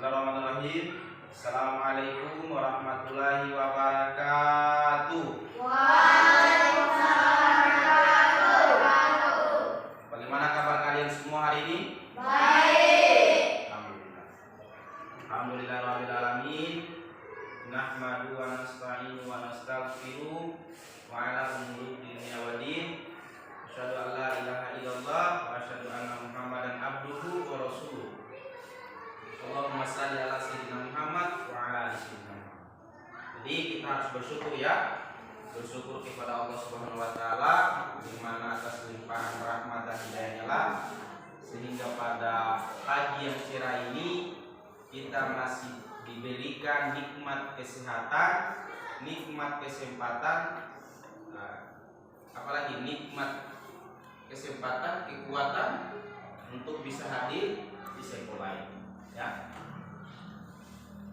Bismillahirrahmanirrahim. Assalamualaikum warahmatullahi wabarakatuh. Waalaikumsalam warahmatullahi wabarakatuh. Bagaimana kabar kalian semua hari ini? Baik. Alhamdulillah. Alhamdulillahirabbil alamin. Nahmadu wa nasta'inu wa nastaghfiruh wa ala umuri dunya wa din. Asyhadu an la ilaha illallah wa asyhadu anna Muhammadan abduhu wa rasuluh. Allahumma shalli ala sayyidina Muhammad wa ala ali sayyidina Muhammad. Jadi kita harus bersyukur ya. Bersyukur kepada Allah Subhanahu wa taala di mana atas limpahan rahmat dan hidayahnya lah sehingga pada pagi yang cerah ini kita masih diberikan nikmat kesehatan, nikmat kesempatan, apalagi nikmat kesempatan, kekuatan untuk bisa hadir di sekolah ini. Ya,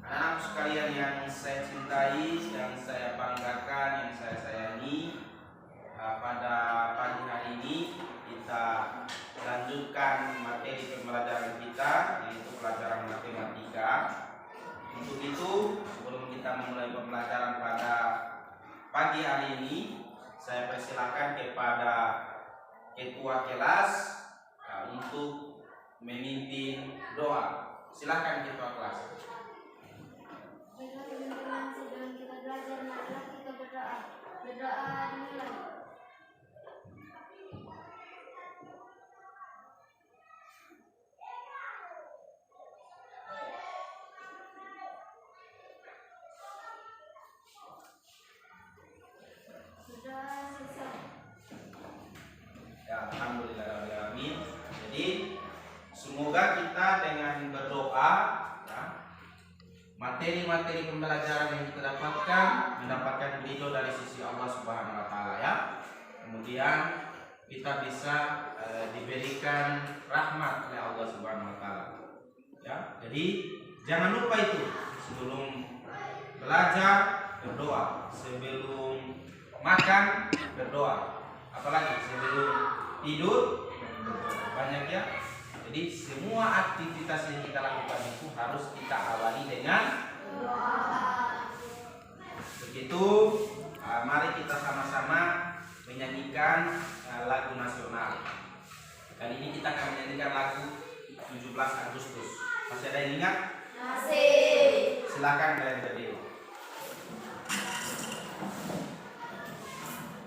anak-anak sekalian yang saya cintai, yang saya banggakan, yang saya sayangi, pada pagi hari ini kita lanjutkan materi pembelajaran kita, yaitu pelajaran matematika. Untuk itu, sebelum kita memulai pembelajaran pada pagi hari ini, saya persilakan kepada ketua kelas untuk memimpin doa. Silakan ketua kelas. Teman-teman, sebelum kita belajar, marilah kita berdoa. Berdoa dimulai. Berdoa selesai. Ya, alhamdulillahirabbil alamin. Jadi semoga kita dengan berdoa, ya, materi-materi pembelajaran yang kita dapatkan mendapatkan ridho dari sisi Allah Subhanahu wa taala ya. Kemudian kita bisa diberikan rahmat oleh Allah Subhanahu wa taala. Ya. Jadi jangan lupa itu sebelum belajar berdoa, sebelum makan berdoa, apalagi sebelum tidur berdoa. Banyak ya. Jadi semua aktivitas yang kita lakukan itu harus kita awali dengan doa. Begitu, mari kita sama-sama menyanyikan lagu nasional. Kali ini kita akan menyanyikan lagu 17 Agustus. Masih ada yang ingat? Masih. Silakan kalian berdiri.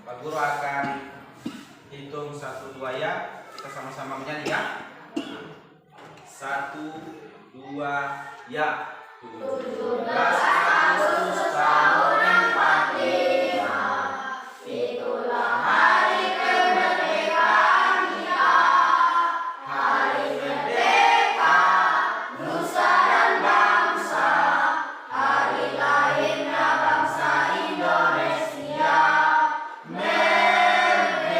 Pak Guru akan hitung 1, 2 ya. Kita sama-sama menyanyi ya. 1, 2 ya. 17 Agustus tahun 45, itulah hari kemerdekaan kita. Hari merdeka nusa dan bangsa, hari lahirnya bangsa Indonesia. Merdeka,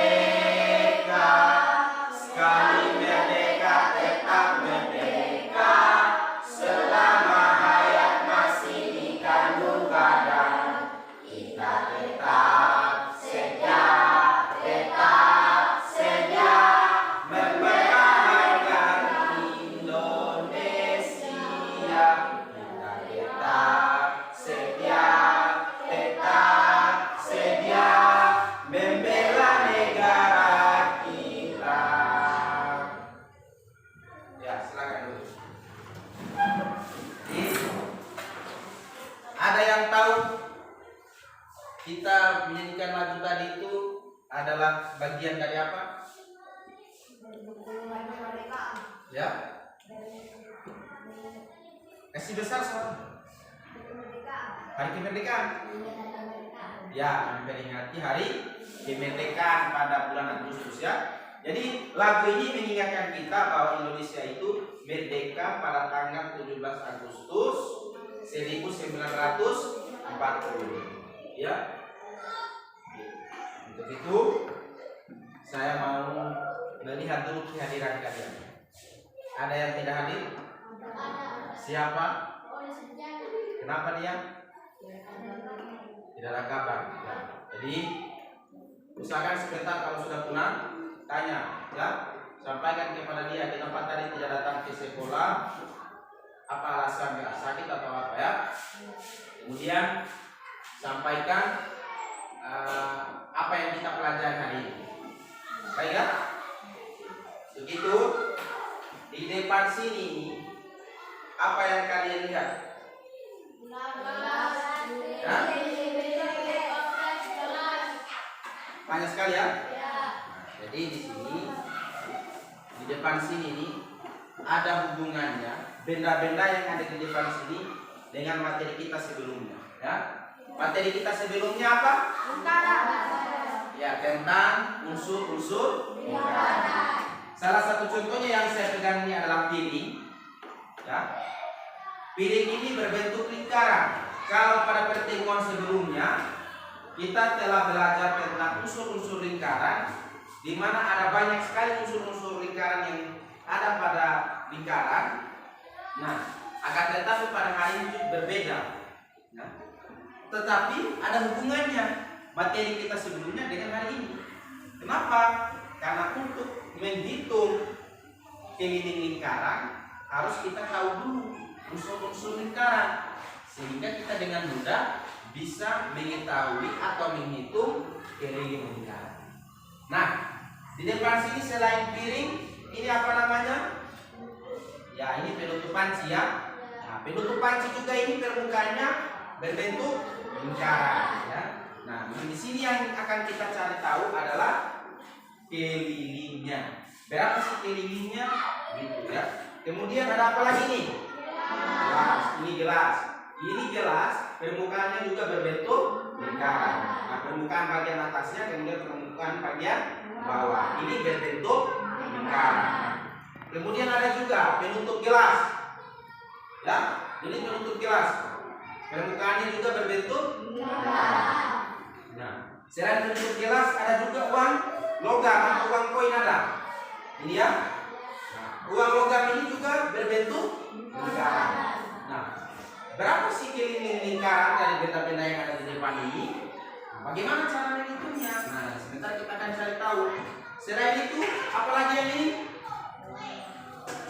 sekali merdeka tetap merdeka, selama hayat masih dikandung badan. Kita tetap setia mempertahankan Indonesia. Kita tetap setia membela negara kita. Ya, silakan dulu. Jadi, ada yang tahu kita menyanyikan lagu tadi itu adalah bagian dari apa? Ya, kasih besar soal hari kemerdekaan. Ya, memperingati hari kemerdekaan pada bulan Agustus ya. Jadi lagu ini mengingatkan kita bahwa Indonesia itu merdeka pada tanggal 17 Agustus 1940. Ya. Untuk itu saya mau melihat dulu kehadiran kalian. Ada yang tidak hadir? Siapa? Kenapa dia? Tidak ada kabar. Ya. Jadi usahakan sebentar kalau sudah pulang tanya ya, sampaikan kepada dia kenapa tadi tidak datang ke sekolah, apa alasannya, sakit atau apa ya. Kemudian sampaikan apa yang kita pelajari hari ini. Baik ya? Begitu di depan sini apa yang kalian lihat? Hah? Banyak sekali ya? Nah, jadi di sini di depan sini nih ada hubungannya benda-benda yang ada di depan sini dengan materi kita sebelumnya ya. Materi kita sebelumnya apa? Ya, tentang unsur-unsur lingkaran. Salah satu contohnya yang saya pegang ini adalah piring ya. Piring ini berbentuk lingkaran. Kalau pada pertemuan sebelumnya kita telah belajar tentang unsur-unsur lingkaran, di mana ada banyak sekali unsur-unsur lingkaran yang ada pada lingkaran. Nah, akan tetapi pada hari ini berbeda. Ya. Tetapi ada hubungannya materi kita sebelumnya dengan hari ini. Kenapa? Karena untuk menghitung keliling lingkaran harus kita tahu dulu unsur-unsur lingkaran, sehingga kita dengan mudah bisa mengetahui atau menghitung keliling lingkaran. Nah, di depan sini selain piring, ini apa namanya? Ya, ini penutup panci ya. Nah, penutup panci juga ini permukaannya berbentuk lingkaran ya. Nah, di sini yang akan kita cari tahu adalah kelilingnya. Berapa sih kelilingnya? Gitu ya. Kemudian ada apa lagi nih? Gelas. Ini gelas. Ini gelas, permukaannya juga berbentuk lingkaran. Nah, permukaan bagian atasnya, kemudian permukaan bagian bawah. Ini berbentuk lingkaran. Kemudian ada juga penutup gelas. Ya, ini penutup gelas. Permukaannya juga berbentuk lingkaran. Nah, selain penutup gelas ada juga uang logam atau uang koin ada. Ini ya. Nah, uang logam ini juga berbentuk lingkaran. Nah, berapa sih keliling lingkaran dari benda-benda yang ada di depan ini? Bagaimana cara menghitungnya? Nah, sebentar kita akan cari tahu. Selain itu, apalagi yang ini?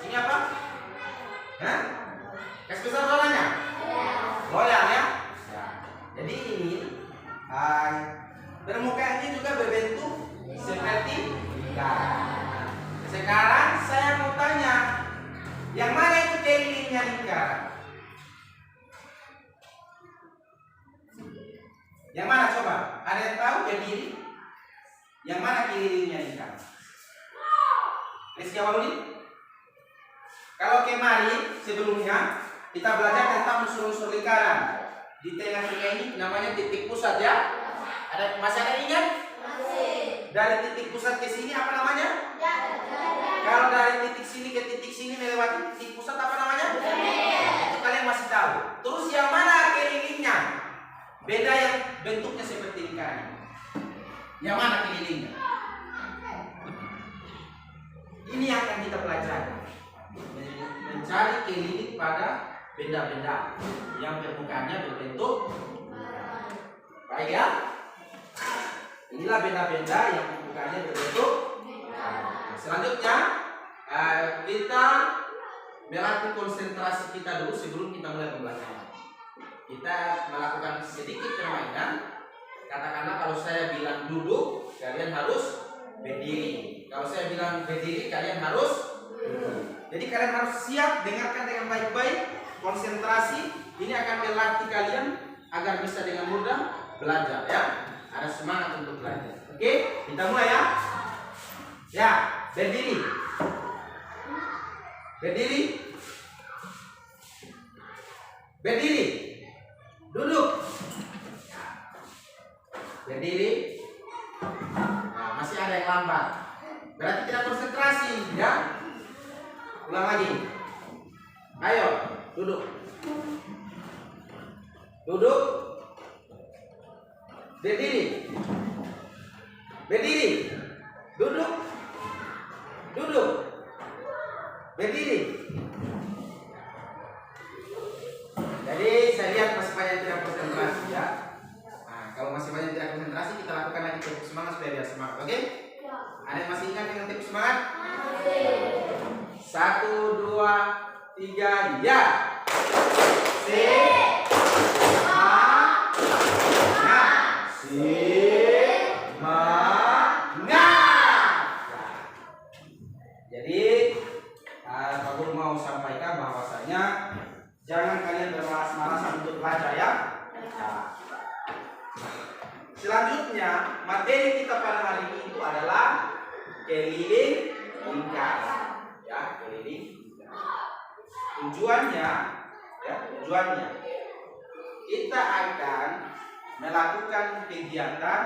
Ini apa? Hah? Kasih besar bolanya? Loyang ya? Ya. Jadi ini permukaannya juga berbentuk seperti lingkaran. Sekarang saya mau tanya, yang mana itu kelilingnya lingkaran? Yang mana coba? Ada yang tahu berdiri? Yang mana kelilingnya lingkaran? Rizky Awaludin? Kalau kemarin sebelumnya kita belajar tentang unsur-unsur lingkaran. Di tengah-tengah ini namanya titik pusat ya. Masih ada ingat? Masih. Dari titik pusat ke sini apa namanya? Ya. Kalau dari titik sini ke titik sini melewati titik pusat apa namanya? Ya. Itu kalian masih tahu. Terus yang mana kelilingnya? Beda yang bentuknya seperti lingkaran. Yang mana kelilingnya? Ini yang akan kita pelajari. Mencari keliling pada benda-benda yang permukaannya berbentuk. Baik ya? Inilah benda-benda yang permukaannya berbentuk. Selanjutnya kita melatih konsentrasi kita dulu sebelum kita mulai pembelajaran. Kita melakukan sedikit permainan. Katakanlah kalau saya bilang duduk, kalian harus berdiri. Kalau saya bilang berdiri, kalian harus duduk. Jadi kalian harus siap, dengarkan dengan baik-baik, konsentrasi. Ini akan melatih kalian agar bisa dengan mudah belajar ya. Ada semangat untuk belajar. Oke, kita mulai ya. Ya, berdiri. Berdiri. Berdiri. Duduk. Berdiri. Nah, masih ada yang lambat. Berarti tidak konsentrasi ya. Ulang lagi. Ayo, duduk. Duduk. Berdiri. Berdiri. Duduk. Duduk. Berdiri. Jadi saya lihat masih banyak tidak konsentrasi ya. Nah, kalau masih banyak tidak konsentrasi, kita lakukan lagi tepuk semangat supaya biar semangat. Oke? Ada yang masih ingat dengan tepuk semangat? 1, 2, 3, ya. Jadi Pak Guru mau sampaikan bahwasanya jangan kalian bermalas-malasan untuk belajar ya. Selanjutnya materi kita pada hari ini itu adalah keliling lingkaran. Ya, keliling lingkaran. Tujuannya kita akan melakukan kegiatan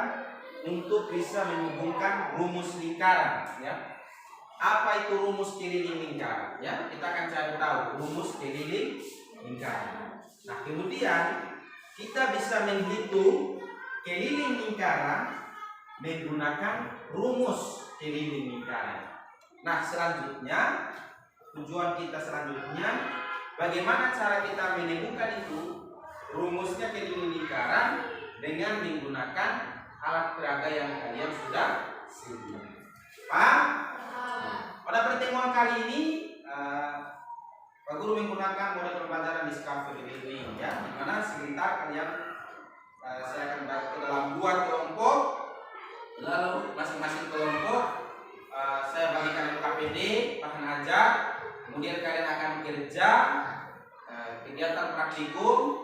untuk bisa menghubungkan rumus lingkaran. Ya. Apa itu rumus keliling lingkaran? Ya, kita akan cari tahu rumus keliling lingkaran. Nah, kemudian kita bisa menghitung keliling lingkaran menggunakan rumus keliling lingkaran. Nah, selanjutnya tujuan kita selanjutnya bagaimana cara kita menemukan itu rumusnya keliling lingkaran dengan menggunakan alat peraga yang kalian sudah sedia. Paham? Pada pertemuan kali ini Pak Guru menggunakan model pembelajaran discovery learning ya, di mana sebentar kalian saya akan bagi ke dalam 2 kelompok, lalu masing-masing kelompok saya bagikan LKPD, bahan ajar, kemudian kalian akan bekerja kegiatan praktikum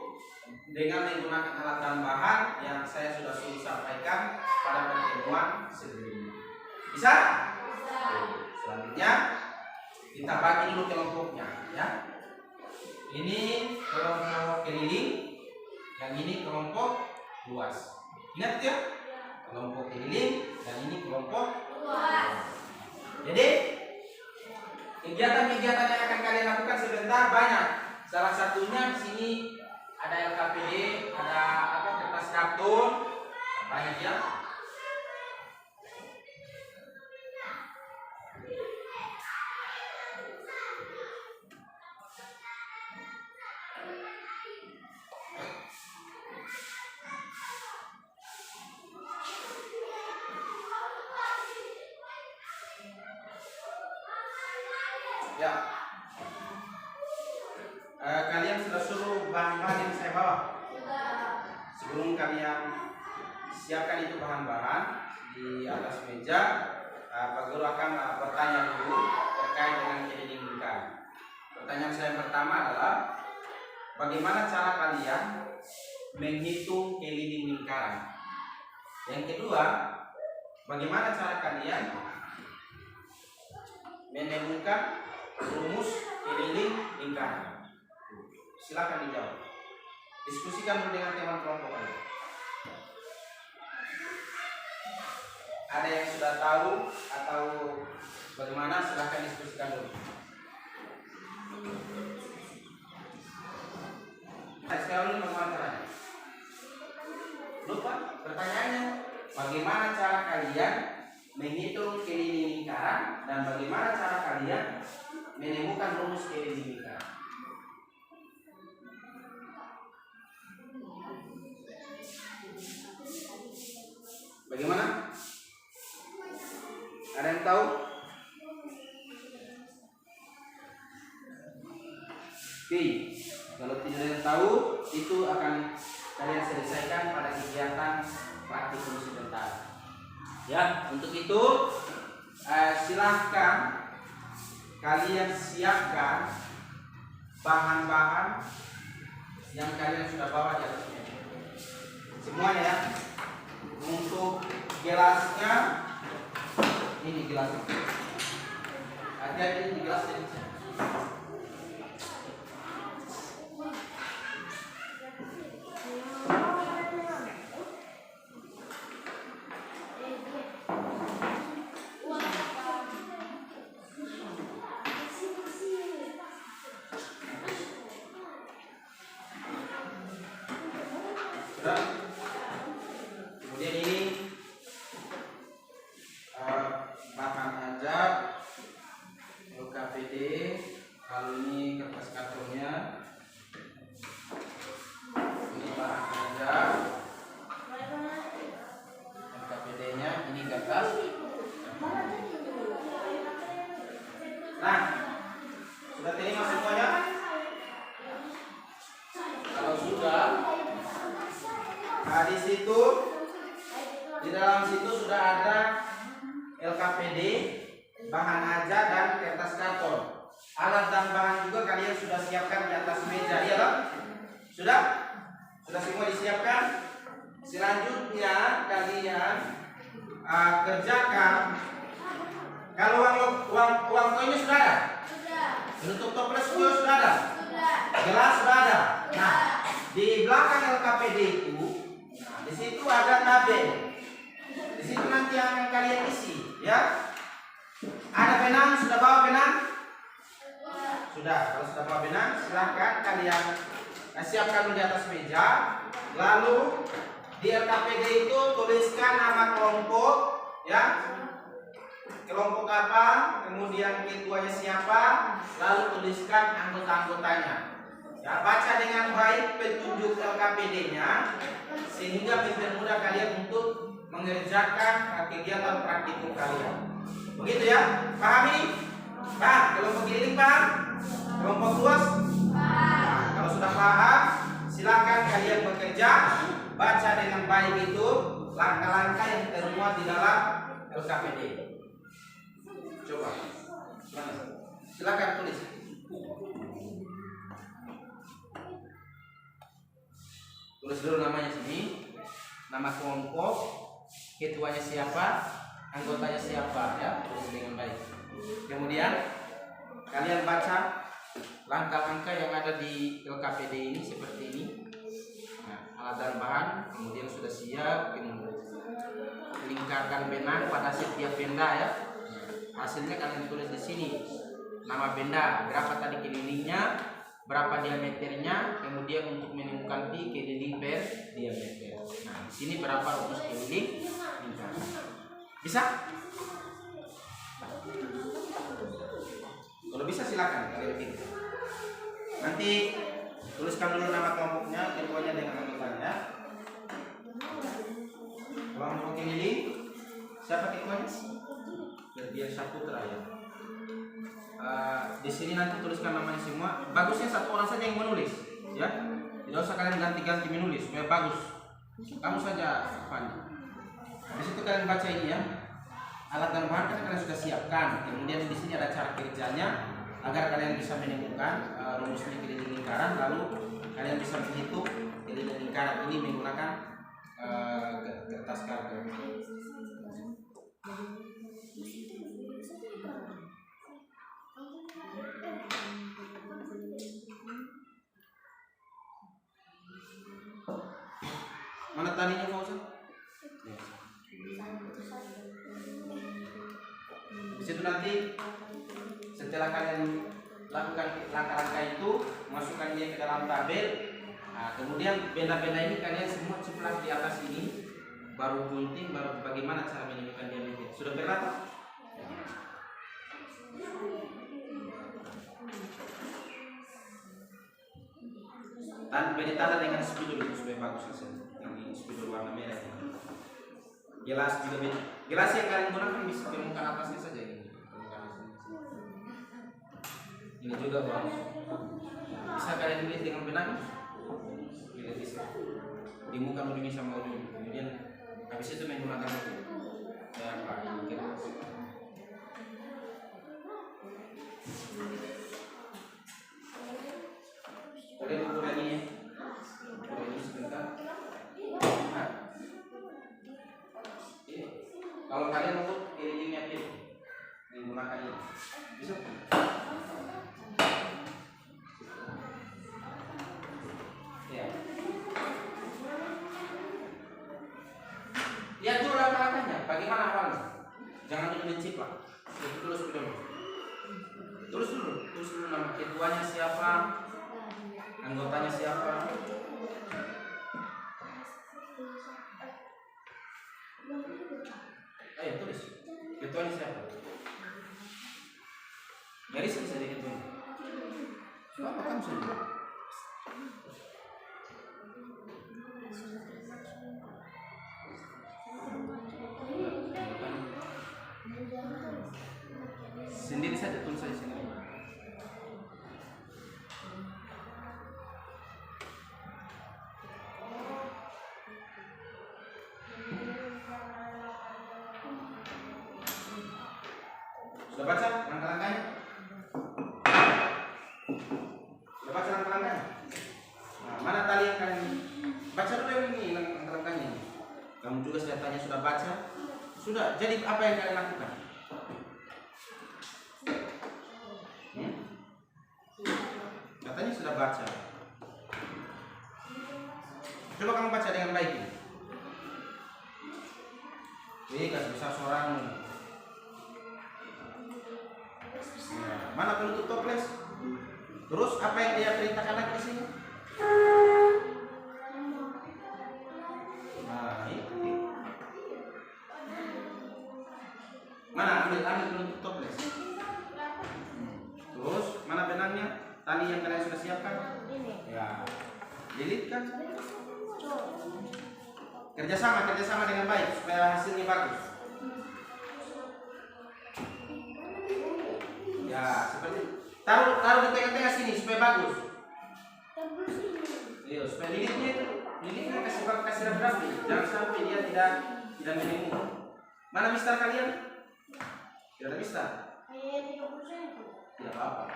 dengan menggunakan alat dan bahan yang saya sudah sampaikan pada pertemuan sebelumnya. Bisa? Selanjutnya kita bagi dulu kelompoknya ya. Ini kelompok keliling, yang ini kelompok luas. Ingat ya? Kelompok keliling dan ini kelompok luas. Jadi kegiatan-kegiatan yang akan kalian lakukan sebentar banyak. Salah satunya di sini ada LKPD, ada kertas kartun, banyak ya. Ya, kalian sudah suruh bahan-bahan yang saya bawa. Sebelum kalian siapkan itu bahan-bahan di atas meja, Pak Guru akan bertanya dulu terkait dengan keliling lingkaran. Pertanyaan saya yang pertama adalah bagaimana cara kalian menghitung keliling lingkaran? Yang kedua, bagaimana cara kalian menemukan rumus keliling lingkaran? Silakan dijawab. Diskusikan dulu dengan teman kelompok Anda. Ada yang sudah tahu atau bagaimana? Silakan diskusikan dulu. Sekarang ini bagaimana caranya? Lupa pertanyaannya. Bagaimana cara kalian menghitung keliling lingkaran dan bagaimana cara kalian menemukan rumus keliling lingkaran? Bagaimana? Ada yang tahu? Oke, kalau tidak ada yang tahu, itu akan kalian selesaikan pada kegiatan praktikum sebentar. Ya, untuk itu silahkan kalian siapkan bahan-bahan yang kalian sudah bawa di atas meja. Semuanya ya. Untuk gelasnya, ini gelasnya. Hati-hati di gelasnya. Kemudian ini bahan ajar LKPD, kalau ini kertas kartonnya, ini bahan ajar LKPD-nya, ini kertas. Nah, sudah terima semuanya? di situ, di dalam situ sudah ada LKPD, bahan aja dan kertas karton. Alat dan bahan juga kalian sudah siapkan di atas meja, ya Pak? Sudah? Sudah semua disiapkan? Selanjutnya kalian kerjakan. Kalau uang koinnya sudah ada? Sudah. Penutup toples juga sudah ada? Sudah. Gelas sudah ada? Ya. Nah, di belakang LKPD itu, di situ ada tabel. Di situ nanti akan kalian isi, ya. Ada benang, sudah bawa benang? Sudah. Kalau sudah bawa benang, silahkan kalian siapkan di atas meja. Lalu di LKPD itu tuliskan nama kelompok, ya. Kelompok apa, kemudian ketuanya siapa, lalu tuliskan anggota-anggotanya. Ya, baca dengan baik petunjuk LKPD-nya sehingga mempermudah kalian untuk mengerjakan kegiatan praktikum kalian. Begitu ya? Paham ini? Paham? Kelompok keliling paham? Kelompok luas? Nah, kalau sudah paham, silakan kalian bekerja. Baca dengan baik itu langkah-langkah yang termuat di dalam LKPD. Coba. Mana? Silakan tulis. Tulis dulu namanya sini. Nama kelompok, ketuanya siapa, anggotanya siapa, ya. Tulis dengan baik. Kemudian kalian baca langkah-langkah yang ada di LKPD ini seperti ini. Nah, alat dan bahan, kemudian sudah siap, lingkarkan benang pada setiap benda, ya. Hasilnya kalian tulis di sini. Nama benda, berapa tadi kelilingnya, berapa diameternya, kemudian untuk menemukan pi keliling per diameter. Nah, di sini berapa rumus keliling lingkaran. Bisa? Kalau bisa silakan kalian pilih. Nanti tuliskan dulu nama kelompoknya, ketuanya dengan anggotanya. Kelompok keliling, siapa ketuanya? Biar satu terakhir. Di sini nanti tuliskan namanya semua. Bagusnya satu orang saja yang menulis, ya. Tidak usah kalian ganti-ganti menulis supaya bagus. Kamu saja, Fanny. Di situ kalian baca ini, ya. Alat dan bahan kan kalian sudah siapkan. Kemudian di sini ada cara kerjanya agar kalian bisa menemukan rumusnya keliling lingkaran. Lalu kalian bisa menghitung keliling lingkaran ini menggunakan kertas karton. Mana tadinya Fauzan? Di situ nanti setelah kalian lakukan langkah-langkah itu, masukkan dia ke dalam tabel. Nah, kemudian benda-benda ini kalian semua ciplas di atas ini, baru gunting, baru bagaimana cara menemukan diameter. Sudah pernah Pak? Dan beri tanda dengan spidol itu supaya bagus hasilnya. Yang spidol warna merah. Gelas juga beda. Gelas yang kalian gunakan bisa permukaan atasnya saja ini. Ini juga bagus. Bisa kalian tulis dengan benar. Bila bisa. Di muka begini sama ujung. Kemudian habis itu menggunakan gelas. Boleh ukur lagi ya? Ukur ini sebentar. Nah. Ini. Kalau kalian untuk kelilingnya itu menggunakan ini, bisa? Ya. Lihat dulu langkah-langkahnya. Bagaimana awalnya? Jangan dulu menciplak. Tulis dulu. Tulis dulu nama ketuanya siapa, anggotanya siapa. Ayo tulis. Ketuanya siapa? Garisin sedikit dulu. Apa kamu sudah? Sendiri saja tulis saja sendiri. Sudah baca langkah-langkahnya? Sudah baca langkah-langkahnya? Nah, mana tali yang kalian baca dulu yang ini langkah-langkahnya? Kamu juga saya tanya sudah baca? Sudah. Jadi apa yang kalian lakukan? Katanya sudah baca. Coba kamu baca dengan baik ini. Kasih besar suaramu. Ya, mana penutup toples? Terus apa yang dia perintahkan lagi di sini? Nah, itu. Mana ambil penutup toples? Terus mana benangnya? Tali yang kalian sudah siapkan? Ya, lilitkan. Kerjasama dengan baik supaya hasilnya bagus. Ya, seperti taruh di tengah-tengah sini supaya bagus. Iya, supaya lilitnya kasih rapi. Jangan sampai dia tidak menemu. Mana mister kalian? Tidak ada mister. Tidak apa-apa.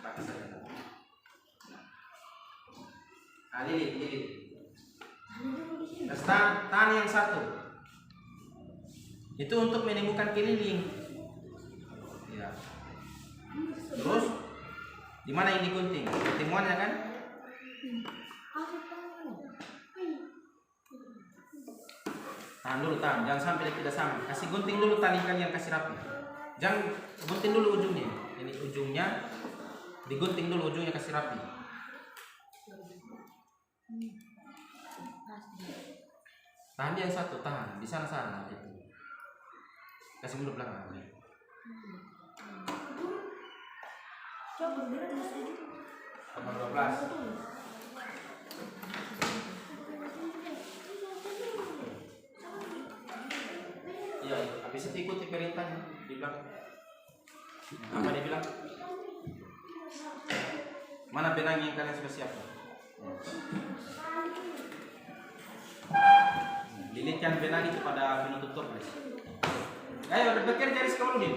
Pakai saja. Lilit. Tahan yang satu. Itu untuk menemukan keliling. Ya. Terus di mana yang digunting? Pertemuannya kan? Tahan dulu, jangan sampai tidak sama. Kasih gunting dulu talikan yang kasih rapi. Jangan gunting dulu ujungnya. Ini ujungnya digunting dulu, ujungnya kasih rapi. Tahan yang satu, tahan di sana itu. Kasih mundur belakang. Nomor 12. Iya, habis itu ikuti perintahnya di belakang. Apa dia bilang? Mana benang yang kalian sudah siapkan? Lilitkan benang itu pada penutup toples. Ayo bekerja di sekolah ini.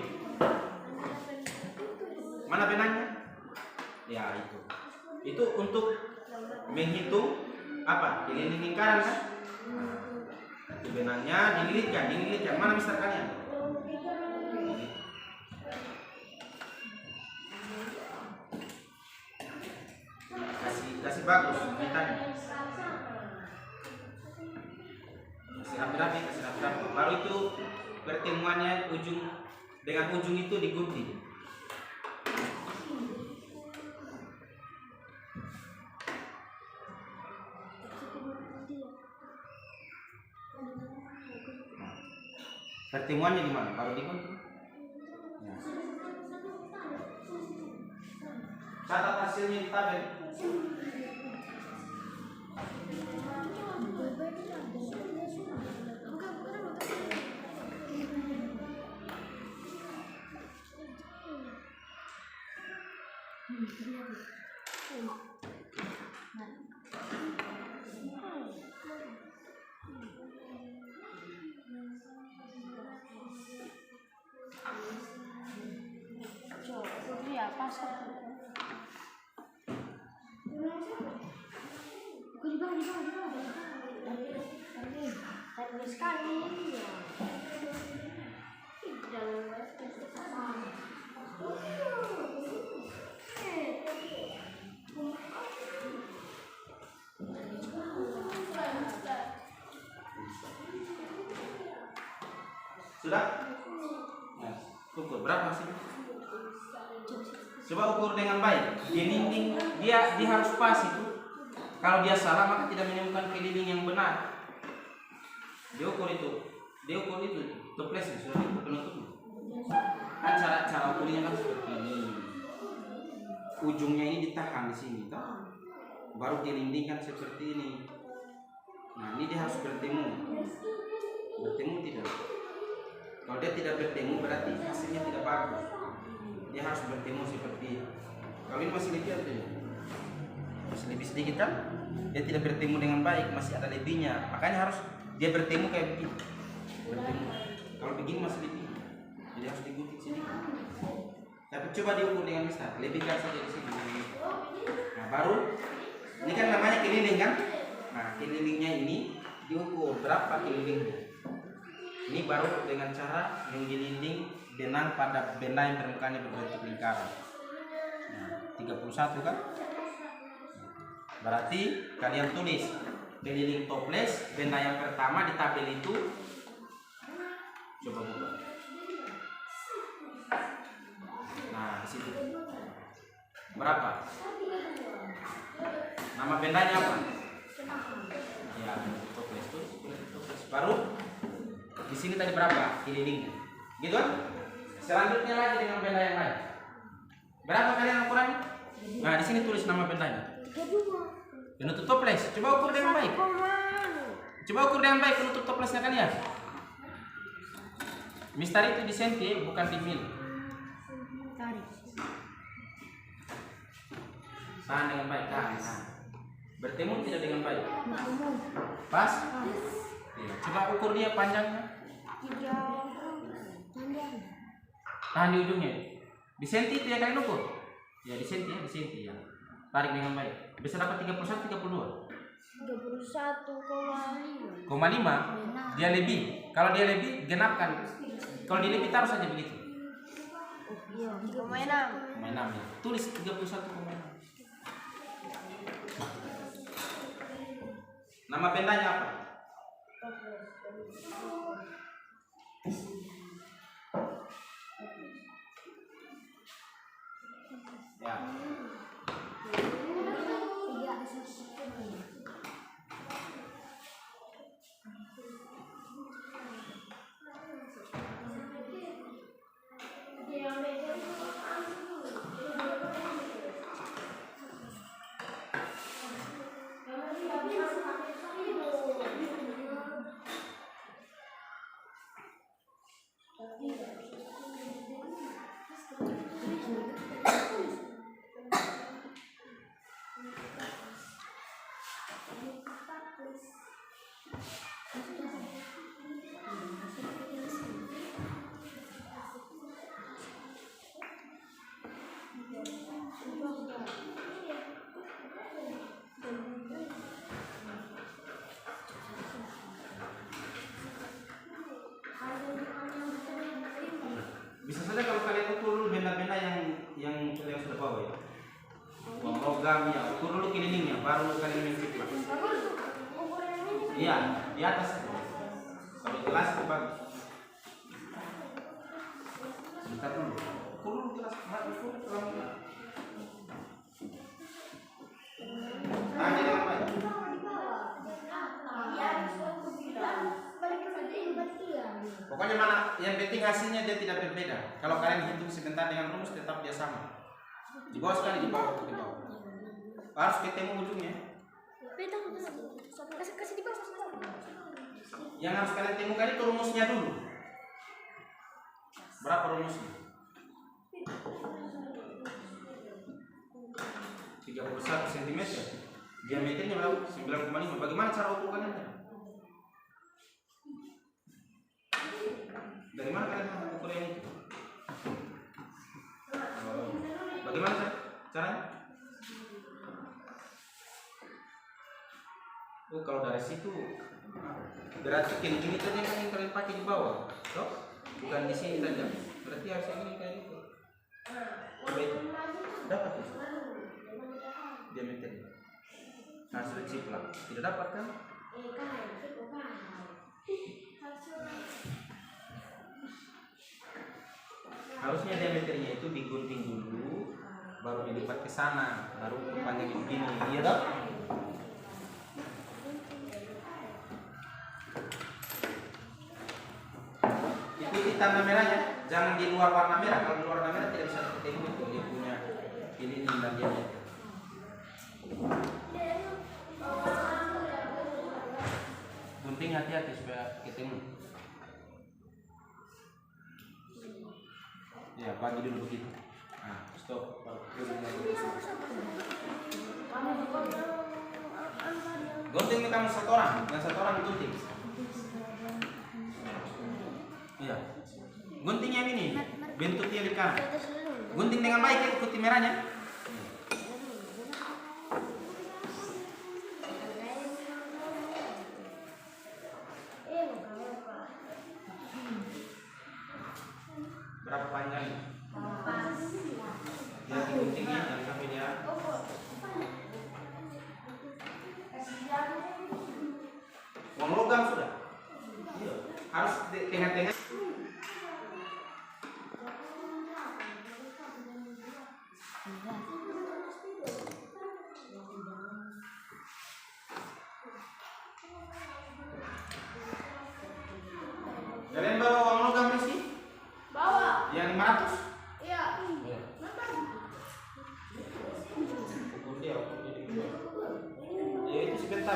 Mana benangnya? Ya itu. Itu untuk menghitung apa? Keliling lingkaran kan? Itu benangnya dililitkan. Mana mister kalian? Kasih bagus ditanya. Kasih rapi-rapi. Baru itu pertemuannya ujung dengan ujung itu digunting. Pertemuannya di mana? Baru digunting. Ya. Catat hasilnya di tabel. Sudah? Nah, ukur berapa sih? Coba ukur dengan baik. Dia harus pas itu. Kalau dia salah maka tidak menemukan keliling yang benar. Dia ukur itu toplesnya sudah itu penutupnya. Kan cara ukurnya kan seperti ini. Ujungnya ini ditahan di sini, toh. Baru dilindingkan seperti ini. Nah, ini dia harus bertemu tidak. Kalau dia tidak bertemu berarti hasilnya tidak bagus. Dia harus bertemu seperti ini. Kalau ini masih lebih ada ya. Masih lebih sedikit kan? Dia tidak bertemu dengan baik, masih ada lebihnya. Makanya harus dia bertemu kayak begini. Bertemu. Kalau begini masih lebih. Jadi harus digunting sini. Tapi coba diukur dengan mister, lebihkan saja di sini. Nah, baru ini kan namanya keliling kan? Nah, kelilingnya ini diukur berapa kelilingnya. Ini baru dengan cara menggiling benang pada benda yang permukaannya berbentuk lingkaran. Nah, 31 kan? Berarti kalian tulis keliling toples benda yang pertama di tabel itu. Coba buka. Nah, di situ. Berapa? Nama bendanya apa? Ya, toples tuh, toples. Baru di sini tadi berapa kelilingnya? Gitu kan? Selanjutnya lagi dengan benda yang lain. Berapa kalian ukurannya? Nah, di sini tulis nama bendanya. Penutup toples. Coba ukur dengan baik. Coba ukur dengan baik penutup toplesnya kalian. Mister itu di senti bukan di mil. Tahan dengan baik, tahan. Bertemu tidak dengan baik? Pas? Iya. Coba ukur dia panjangnya. Tahan di ujungnya. Di senti itu ya kalian ukur? Ya di senti ya, ya. Tarik dengan baik. Bisa dapat 31, 32. 31,5. Dia lebih. Kalau dia lebih, genapkan. Kalau dia lebih taruh saja begitu. Iya, 3,6 ya. Tulis 31,6. Nama bendanya apa? Ya. Bisa saja kalau kalian ukur dulu benda-benda yang sudah bawa ya. Uang logam ya, ukur dulu kelilingnya, baru kalian mencipta. Iya, di atas. Kalau gelas itu bagus. Sebentar dulu. Ukur dulu gelas, ukur pelan-pelan. Tanya dengan baik. Pokoknya mana yang penting hasilnya dia tidak berbeda. Kalau kalian hitung sebentar dengan rumus tetap dia sama. Di bawah sekali, di bawah ke bawah. Harus ketemu ujungnya. Kasih di bawah. Yang harus kalian temukan itu rumusnya dulu. Berapa rumusnya? 31 cm. Diameternya berapa? 9,5. Bagaimana cara ukurannya? Dari mana kalian mengukur yang itu? Bagaimana caranya? Oh, kalau dari situ berarti ini tadi yang kalian pakai di bawah, toh? Bukan di sini saja. Berarti harus ini kayak gitu. Dapat ya? Diameternya. Nah, sudah ciplak. Tidak dapat kan? Harusnya diameternya itu digunting dulu, baru dilipat ke sana, baru panjang begini, iya toh? Ikuti tanda merahnya, jangan di luar warna merah. Kalau di luar warna merah tidak bisa ketemu itu dia punya ini dan diameter. Gunting hati-hati supaya ketemu. Ya, bagi dulu begitu. Nah, stop. Gunting ini kamu satu orang, dan satu orang gunting. Iya. Guntingnya ini bentuk kiri kanan. Gunting dengan baik ya, ikuti merahnya. Berapa panjangnya? Dia guntingnya jangan sampai dia. Uang logam sudah. Iya. Harus di tengah-tengah. Kalian bawa uang logam Rizky? Bawa. Yang 500? Iya. Ukur dia, ukur dia. Ya itu sebentar.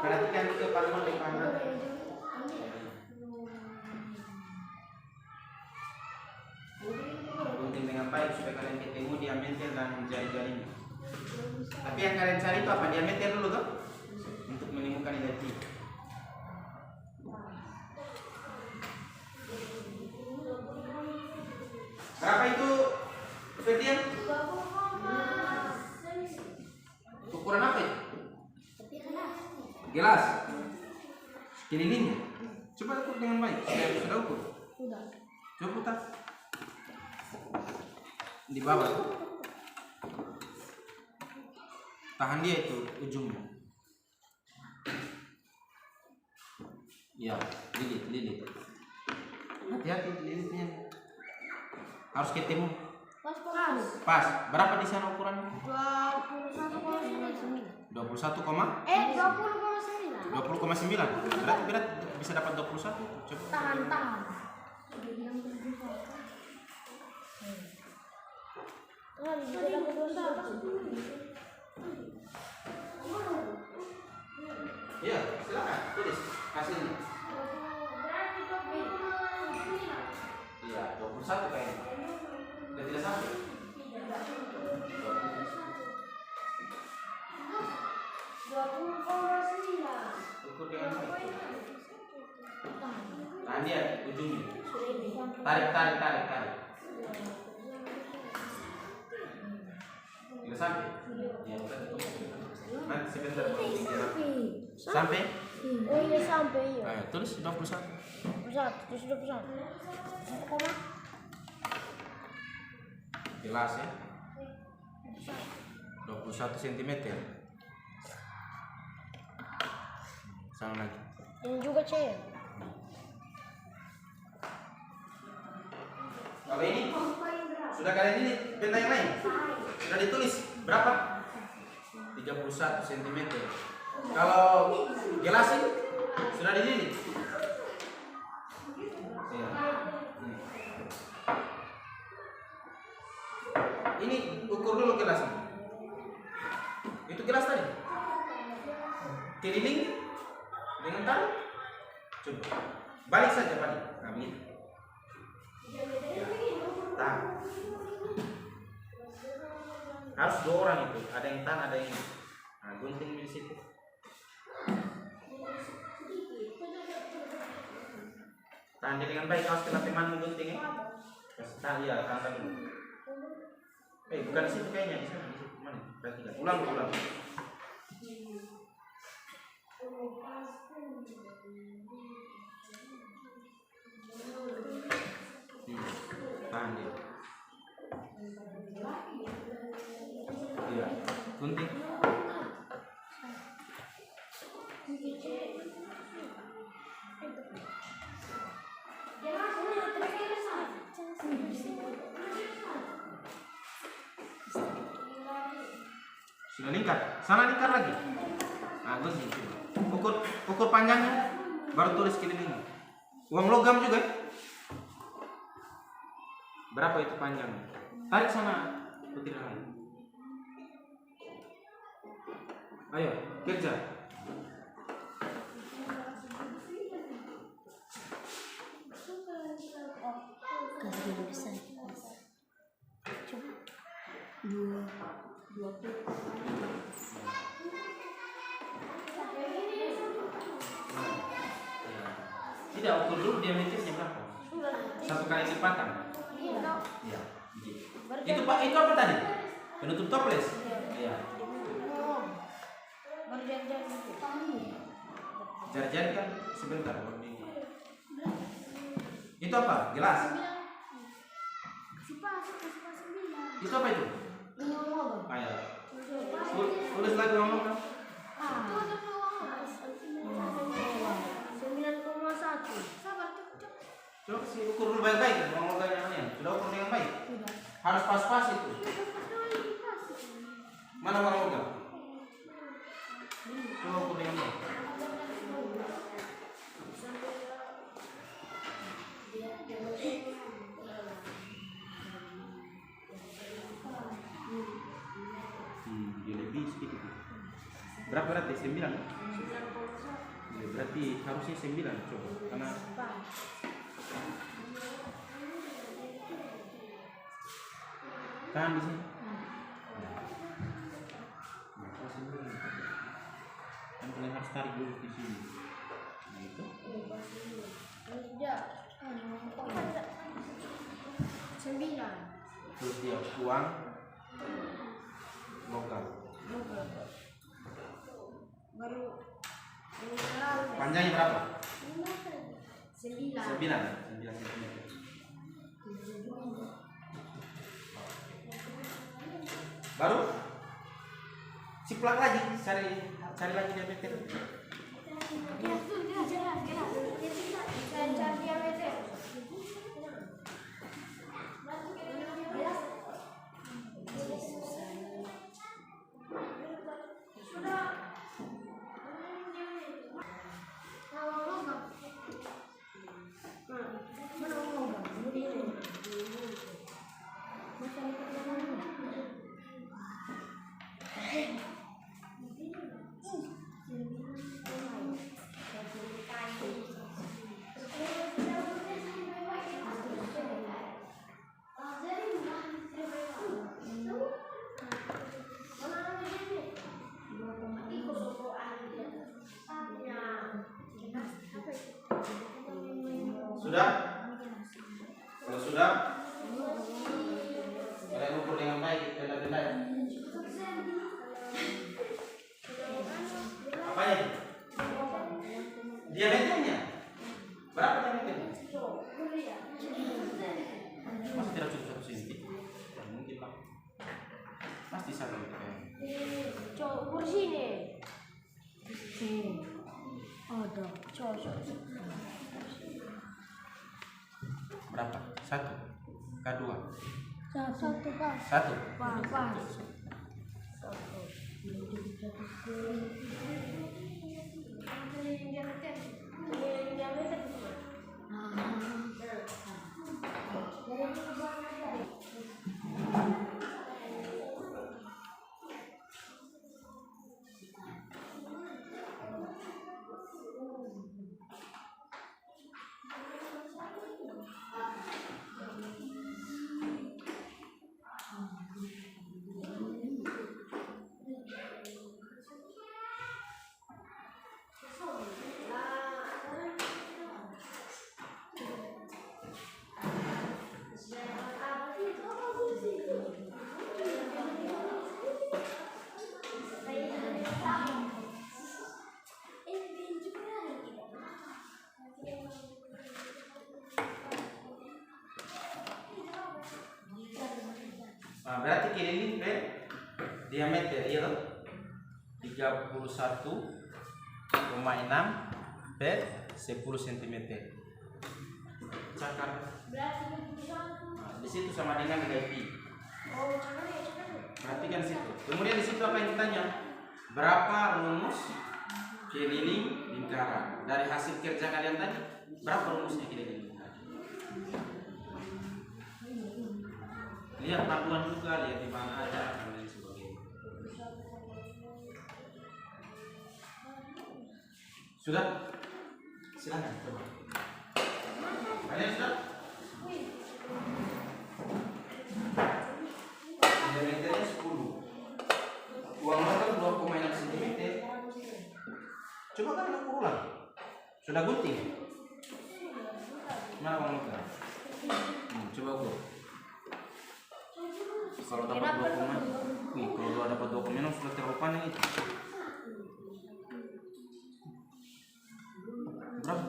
Perhatikan ke paluan depan. Gunting dengan baik supaya kalian ketemu diameter dan jari-jarinya. Tapi yang kalian cari itu apa? Diameter dulu tuh untuk menemukan identiti. Berapa itu Ferdian? Ukuran apa itu? Gelas. Kelilingnya. Coba ukur dengan baik. Sudah ukur? Coba putar. Di bawah. Tahan dia itu ujungnya. Ya, lilit. Hati-hati lilitnya. Harus ketemu. Pas. Berapa di sana ukurannya? 21,9. 20,9. 20,9. Berat bisa dapat 21. Coba. Tahan. Iya, silakan tulis hasilnya. Iya, 21 kayaknya. Udah tidak sampai. Ukur dengan baik. Tahan dia ujungnya. Tarik. Tidak sampai. Ya, nanti sebentar. Sampai? Oh iya sampai iya. Ayo, tulis 21. 21. Jelas ya. 21 cm. Sama lagi. Ini juga cewek. Kalau ini sudah kalian ini benda yang lain sudah ditulis berapa? 31 cm. Kalau gelas ini sudah dililit. Ya. Ini ukur dulu gelasnya. Itu gelas tadi. Keliling dengan tali. Coba balik saja balik. Nah, begitu. Ya. Tahan. Harus 2 orang itu. Ada yang tahan, ada yang gunting di situ. Tahan dia dengan baik. Harus kena teman gunting ya. Kasih tahan ya, tahan dulu. Bukan di situ kayaknya, di sana, di situ mana? Perhatikan. Ulang. Tahan dia. Iya, gunting. Sudah lingkar, sana lingkar lagi. Nah, gunting. Ukur panjangnya, baru tulis kelilingnya. Uang logam juga. Berapa itu panjangnya? Tarik sana, putih lagi. Ayo, kerja. Tidak, ukur dulu diameternya berapa? Sudah. 1 kali lipatan. Iya, dok. Iya. Itu Pak, itu apa tadi? Penutup toples. Iya. Berjari-jari itu. Jari-jari kan sebentar. Itu apa? Gelas. Itu apa itu? Ayo. Tulis lagi ngomong kan? 9,1. Sabar, cok. Coba sih ukur dulu baik-baik. Ngomong yang sudah ukur dengan baik. Harus pas-pas itu. Mana orang udah? Coba ukur dengan baik. Dia lebih sedikit. Berapa berarti? 9? Ya, berarti harusnya 9 coba. Karena kan di sini. Kan kalian harus tarik dulu di sini. Nah, itu. Tidak. 9. Terus dia uang logam. Baru Panjangnya berapa? 9. 9 cm. Baru ciplak lagi, cari lagi diameter. Jelas. Saya cari diameter. Sudah? Kalau sudah, kalian ukur dengan baik benda-benda ya. Apanya itu? Diameternya? Berapa diameternya? Masih tidak cukup 1 cm? Mungkin Pak. Pasti 1 gitu kayaknya. Coba ukur sini. Ada. Coba. Berapa? 1? K2? 1 pas. 1? Pas. Nah, berarti kiri ini diameter ya loh 31,6 per 10 cm. Cakar. Nah, di situ sama dengan nilai pi. Perhatikan situ. Kemudian di situ apa yang ditanya? Berapa rumus keliling lingkaran? Dari hasil kerja kalian tadi, berapa rumusnya keliling lingkaran? Lihat panduan juga, lihat di mana aja dan lain sebagainya. Sudah? Silakan coba. Kalian sudah? Diameternya 10. Uang logam 2,6 cm. Coba kan ukur ulang. Sudah gunting? Kalau dapat 2, wih, kalau dapat 2,6 sudah terlalu panen itu. Berapa?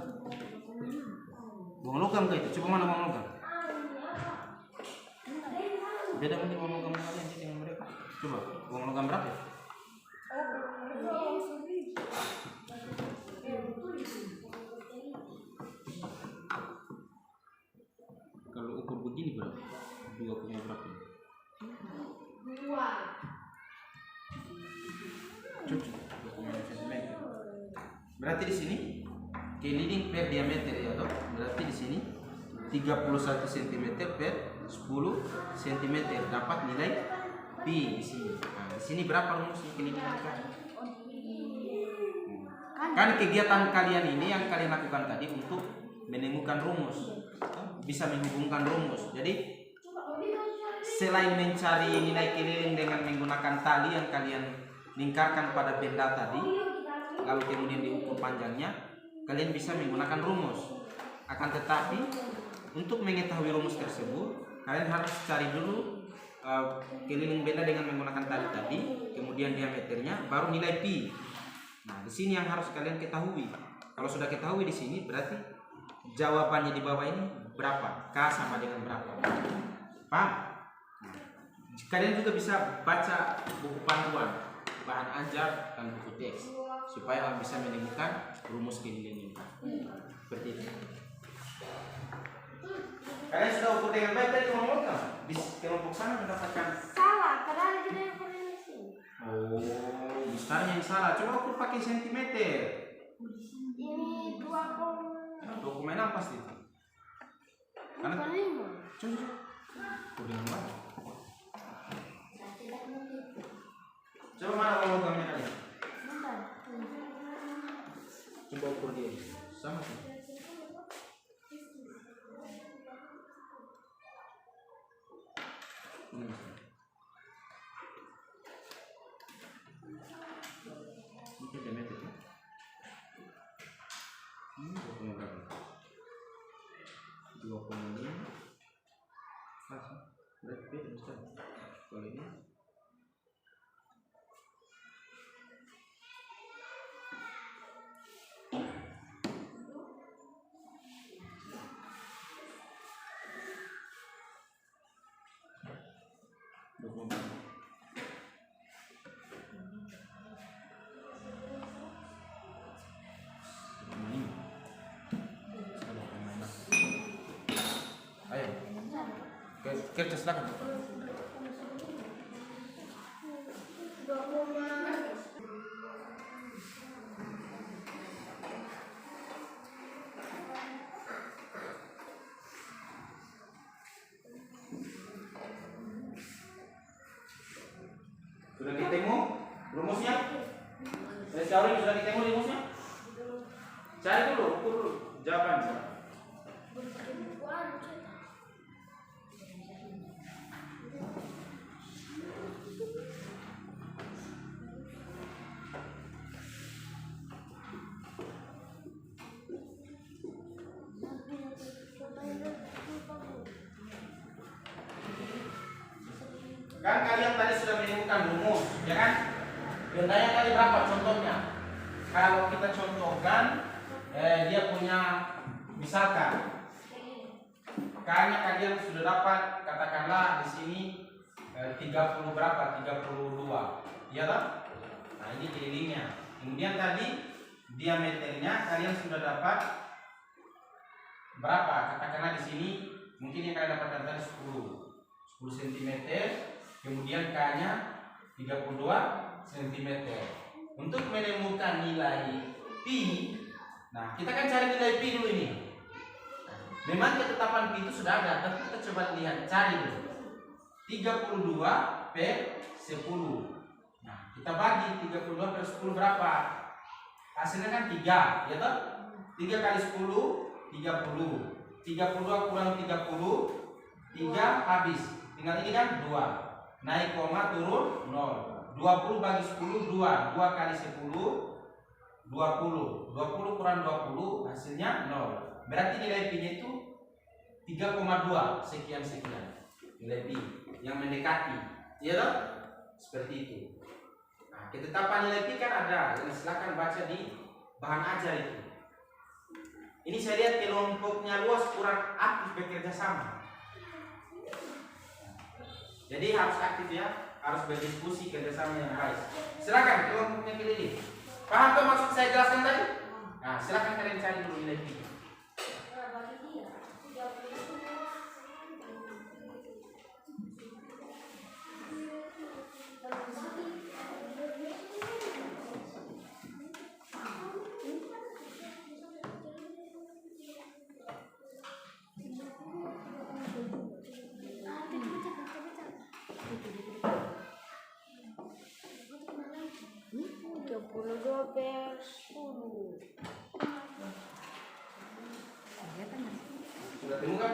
Uang logam kah itu? Coba mana uang logam? Beda mungkin uang logam kalian sih dengan mereka. Coba uang logam berapa? Kalau ukur begini berapa? 2 punya berapa? Cukup 2,6 cm. Berarti di sini keliling per diameter ya toh. Berarti di sini 31 cm per 10 cm dapat nilai pi di sini. Nah, di sini berapa rumusnya kelilingan kan? Kan kegiatan kalian ini yang kalian lakukan tadi untuk menemukan rumus, bisa menghubungkan rumus. Jadi selain mencari nilai keliling dengan menggunakan tali yang kalian lingkarkan pada benda tadi, lalu kemudian diukur panjangnya, kalian bisa menggunakan rumus. Akan tetapi untuk mengetahui rumus tersebut, kalian harus cari dulu keliling benda dengan menggunakan tali tadi, kemudian diameternya, baru nilai pi. Nah, di sini yang harus kalian ketahui. Kalau sudah ketahui di sini, berarti jawabannya di bawah ini berapa? K sama dengan berapa? Paham? Kalian juga bisa baca buku panduan, bahan ajar, dan buku teks supaya bisa menemukan rumus keliling ini. Seperti itu. Kalian sudah ukur dengan baik tadi kelompok kan? Di kelompok sana mendapatkan Salah, padahal kita yang pernah di sini. oh, besarnya yang salah. Coba ukur pakai sentimeter. Ini 2,5. 2,6 pasti. Karena coba ukur dengan baik. Coba mana logamnya kalian? Coba ukur dia. Sama sih. Mungkin diameter ya. 2,5 pas berarti beda besar. Kalau ini ayo kerja silakan. Sudah ketemu rumusnya? Dari teori sudah ketemu rumusnya? Cari dulu, ukur dulu jawabannya. Kan kalian tadi sudah menemukan rumus, ya kan? Bendanya tadi berapa contohnya? Kalau kita contohkan, dia punya misalkan, kayaknya kalian sudah dapat, katakanlah di sini 30 berapa? 32, ya kan? Nah ini kelilingnya. Kemudian tadi diameternya kalian sudah dapat berapa? Katakanlah di sini mungkin yang kalian dapatkan tadi 10 cm. Kemudian K-nya 32 cm. Untuk menemukan nilai pi, nah kita kan cari nilai pi dulu ini. Memang ketetapan pi itu sudah ada, tapi kita coba lihat, cari dulu. 32 per 10. Nah, kita bagi 32 per 10 berapa? Hasilnya kan 3, ya toh? 3 kali 10, 30. 32 kurang 30, 3 habis. Tinggal ini kan 2. Naik koma turun 0. 20 bagi 10 2. 2 kali 10 20. 20 kurang 20 hasilnya 0. Berarti nilai pi-nya itu 3,2 sekian. nilai pi yang mendekati, iya toh? Seperti itu. Nah, ketetapan nilai pi kan ada, yang silakan baca di bahan ajar itu. Ini saya lihat kelompoknya luas kurang aktif bekerja sama. Jadi harus aktif ya, harus berdiskusi kerjasama yang baik. Silakan kelompoknya keliling. Paham tuh maksud saya jelaskan tadi? Nah, silakan kalian cari dulu nilai pi. Sudah temu kan?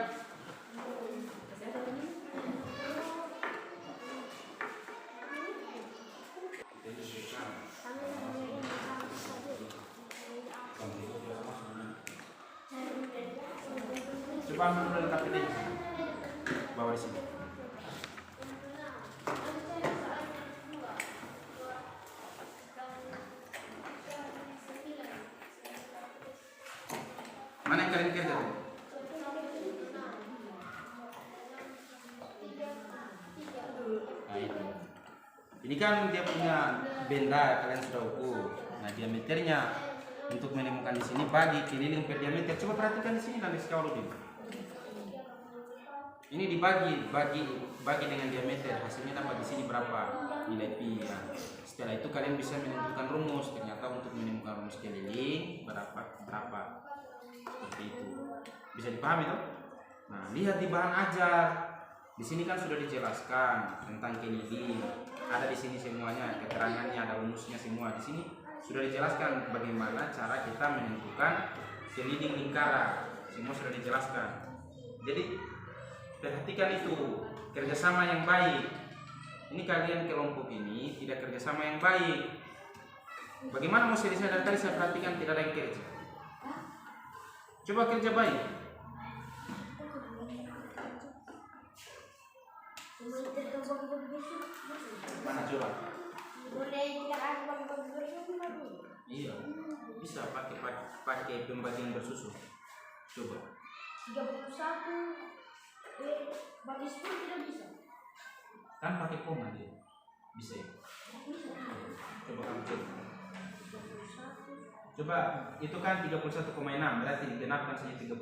Coba ambil lengkap ini. Bawa di sini. Mana yang kalian kerja? Nah, itu. Ini kan dia punya benda, kalian sudah ukur. Nah, diameternya untuk menemukan di sini bagi keliling per diameter. Coba perhatikan di sini nanti sekali dulu. Ini bagi dengan diameter, hasilnya dapat di sini berapa nilai pi ya. Setelah itu kalian bisa menentukan rumus. Ternyata untuk menemukan rumus keliling berapa seperti itu. Bisa dipahami toh? Nah, lihat di bahan ajar. Di sini kan sudah dijelaskan tentang keliling. Ada di sini semuanya, keterangannya, ada rumusnya semua. Di sini sudah dijelaskan bagaimana cara kita menentukan keliling lingkaran. Semua sudah dijelaskan. Jadi perhatikan itu, kerjasama yang baik. Ini kalian kelompok ini tidak kerjasama yang baik. Bagaimana mau saya dari tadi saya perhatikan tidak ada yang kerja. Coba kerja baik. Mana coba? Iya, bisa pakai pembagian bersusun. Coba. 31 bagi 10 tidak bisa. Kan pakai koma dia. Bisa ya? Coba kamu cek. Coba itu kan 31,6 berarti digenapkan saja 32.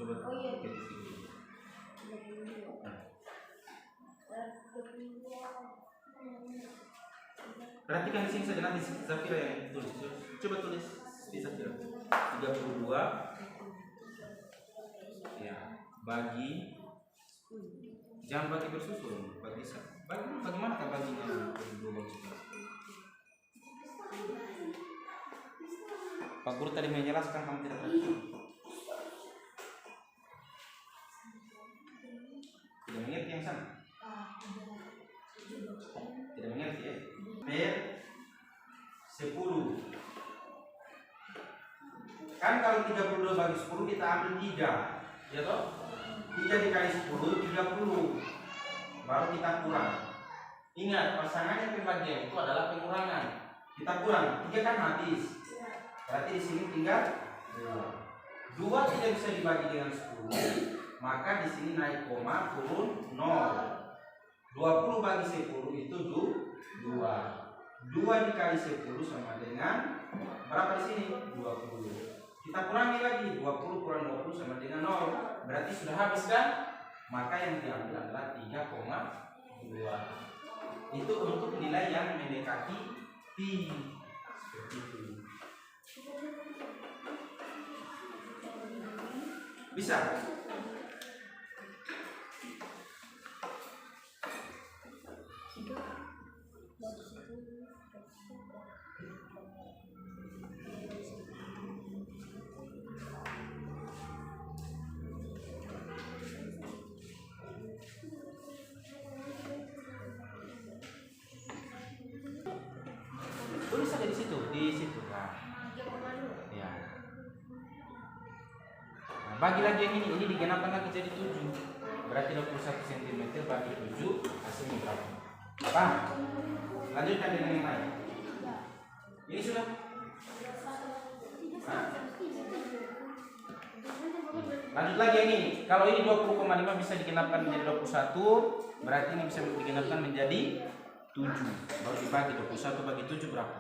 Coba ketik dulu. Perhatikan di sini saja nanti Zafira yang tulis. Coba tulis di Zafira. 32 ya, bagi jangan bagi bersusun, bagaimana kan baginya 32 bagi 11. Pak Guru tadi menjelaskan kamu tidak perhatikan. Tidak mengerti yang sana? Tidak mengerti ya? Per 10. Kan kalau 32 bagi 10 kita ambil 3, ya toh? 3 dikali 10, 30. Baru kita kurang. Ingat, pasangannya pembagian itu adalah pengurangan. Kita kurang, 3 kan habis. Berarti di sini tinggal 2. 2 tidak bisa dibagi dengan 10, maka di sini naik koma, turun 0. 20 bagi 10 itu 2. 2 dikali 10 sama dengan berapa di sini? 20. Kita kurangi lagi, 20 kurang 20 sama dengan 0. Berarti sudah habis kan? Maka yang diambil adalah 3,2. Itu untuk nilai yang mendekati pi. Seperti itu. Bisa? Tulis saja di situ kan. Ya. Nah, bagi lagi yang ini digenapkan lagi jadi 7. berarti 21 cm bagi 7 hasilnya berapa? Paham? Lanjutkan dengan yang lain. Ini sudah. Nah. Lanjut lagi yang ini. Kalau ini 20,5 bisa digenapkan menjadi 21, berarti ini bisa digenapkan menjadi 7. Baru dibagi 21 bagi 7 berapa?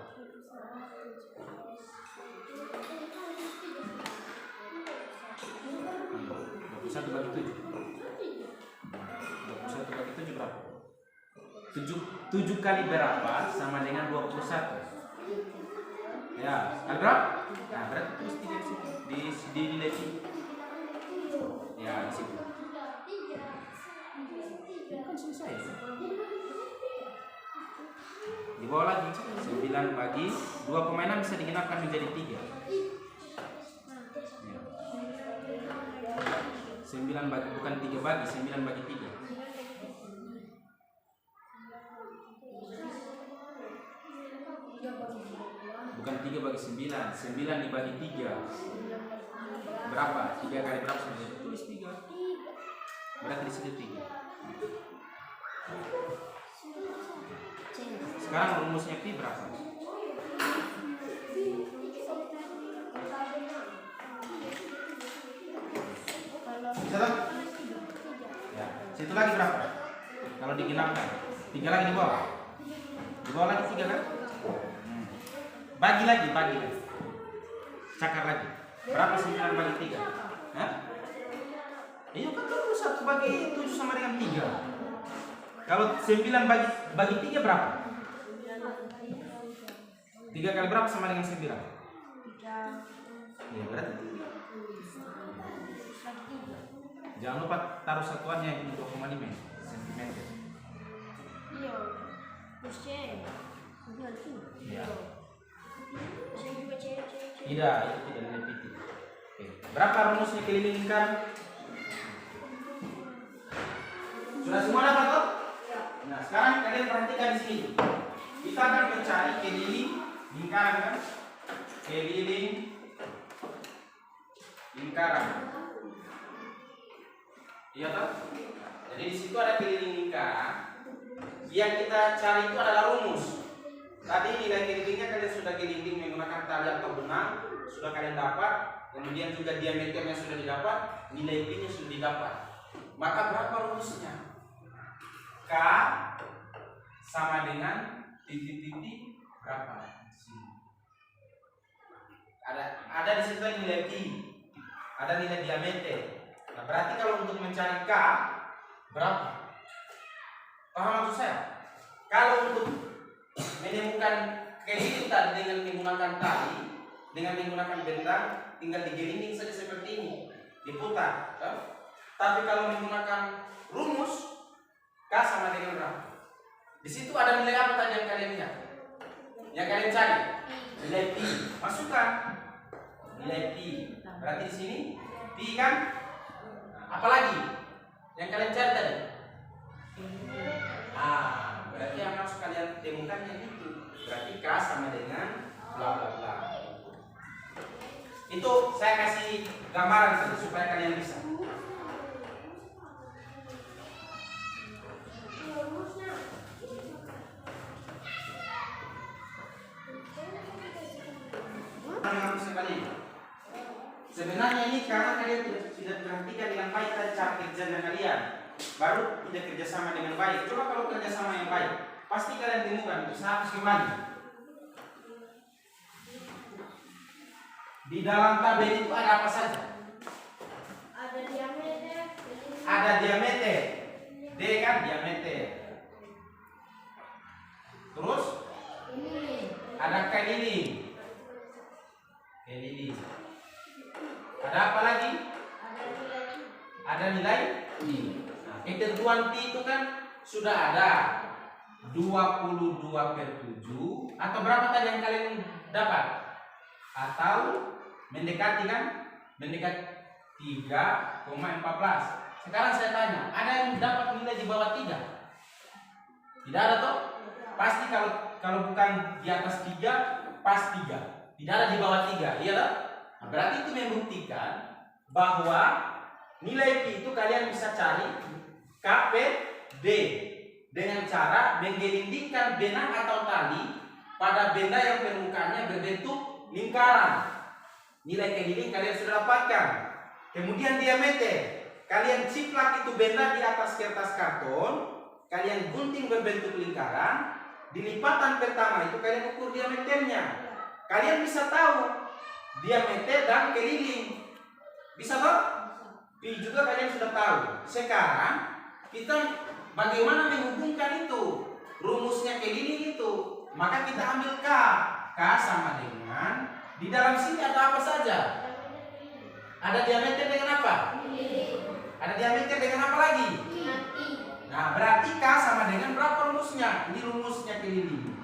21 bagi 7. 21 bagi 7 berapa? 7 kali berapa sama dengan 21? Ya, kali berapa? Nah, berarti terus di nilai ya, di situ. Kan selesai. Di bawah lagi 9 bagi 2,6 bisa digenapkan menjadi 3. Ya. 9 bagi, bukan 3 bagi, 9 bagi 3. Bukan 3 bagi 9, 9 dibagi 3 berapa? 3 kali berapa? Tulis 3. Berarti di situ 3. Sekarang rumusnya pi berapa? Bisa tak? Ya, situ lagi berapa? Kalau digenapkan 3 lagi di bawah. Di bawah lagi 3 kan? Bagi lagi. Cakar lagi. Berapa 9 bagi 3? Hah? Iya kan 21 bagi 7 sama dengan 3. Kalau 9 bagi 3 berapa? 3 kali berapa sama dengan 9? Ya berarti 3. Jangan lupa taruh satuannya yang 2,5 cm. Iya. Terusnya. Iya. Tidak, itu tidak nilai PT. Oke. Berapa rumusnya keliling lingkaran? Sudah semua dapat toh? Nah, sekarang kalian perhatikan di sini. Kita akan mencari keliling lingkaran kan? Keliling lingkaran. Iya toh? Jadi di situ ada keliling lingkaran. Yang kita cari itu adalah rumus. Tadi nilai kelilingnya kalian sudah keliling menggunakan tali atau benang, sudah kalian dapat. Kemudian juga diameternya sudah didapat, nilai pi-nya sudah didapat. Maka berapa rumusnya? K sama dengan titik-titik berapa? Ada di situ nilai pi, ada nilai diameter. Nah, berarti kalau untuk mencari K berapa? Paham maksud saya? Kalau untuk menemukan keliling tadi dengan menggunakan tali, dengan menggunakan benang, tinggal digelinding saja seperti ini, diputar. Tapi kalau menggunakan rumus, K sama dengan berapa? Di situ ada nilai apa tadi yang kalian lihat? Yang kalian cari? Nilai pi. Masukkan nilai pi. Berarti di sini pi kan? Apalagi yang kalian cari tadi? Berarti yang harus kalian temukan yang itu. Berarti K sama dengan bla bla bla. Itu saya kasih gambaran saja supaya kalian bisa. Sebenarnya ini karena kalian tidak perhatikan dengan baik tadi cara kerjanya kalian, baru tidak kerjasama dengan baik. Coba kalau kerjasama yang baik, pasti kalian temukan. Bisa hapus kembali. Di dalam tabel itu ada apa saja? Ada diameter. Ada diameter, D kan diameter. Terus ada keliling. Ada apa lagi? Ada nilai pi. Nah, ketentuan pi itu kan sudah ada 22/7 atau berapa tadi yang kalian dapat? Atau mendekati kan? Mendekati 3,14. Sekarang saya tanya, ada yang dapat nilai di bawah 3? Tidak ada toh? Pasti kalau bukan di atas 3, pas 3. Tidak ada di bawah 3, iya toh? Nah, berarti itu membuktikan bahwa nilai pi itu kalian bisa cari KPD dengan cara menggelindingkan benang atau tali pada benda yang permukaannya berbentuk lingkaran. Nilai keliling kalian sudah dapatkan. Kemudian diameter, kalian ciplak itu benda di atas kertas karton, kalian gunting berbentuk lingkaran. Di lipatan pertama itu kalian ukur diameternya. Kalian bisa tahu diameter dan keliling. Bisa toh? Pi juga kalian sudah tahu. Sekarang kita bagaimana menghubungkan itu? Rumusnya keliling itu. Maka kita ambil K. K sama dengan, di dalam sini ada apa saja? Ada diameter dengan apa? Ada diameter dengan apa lagi? Nah, berarti K sama dengan berapa rumusnya? Ini rumusnya keliling.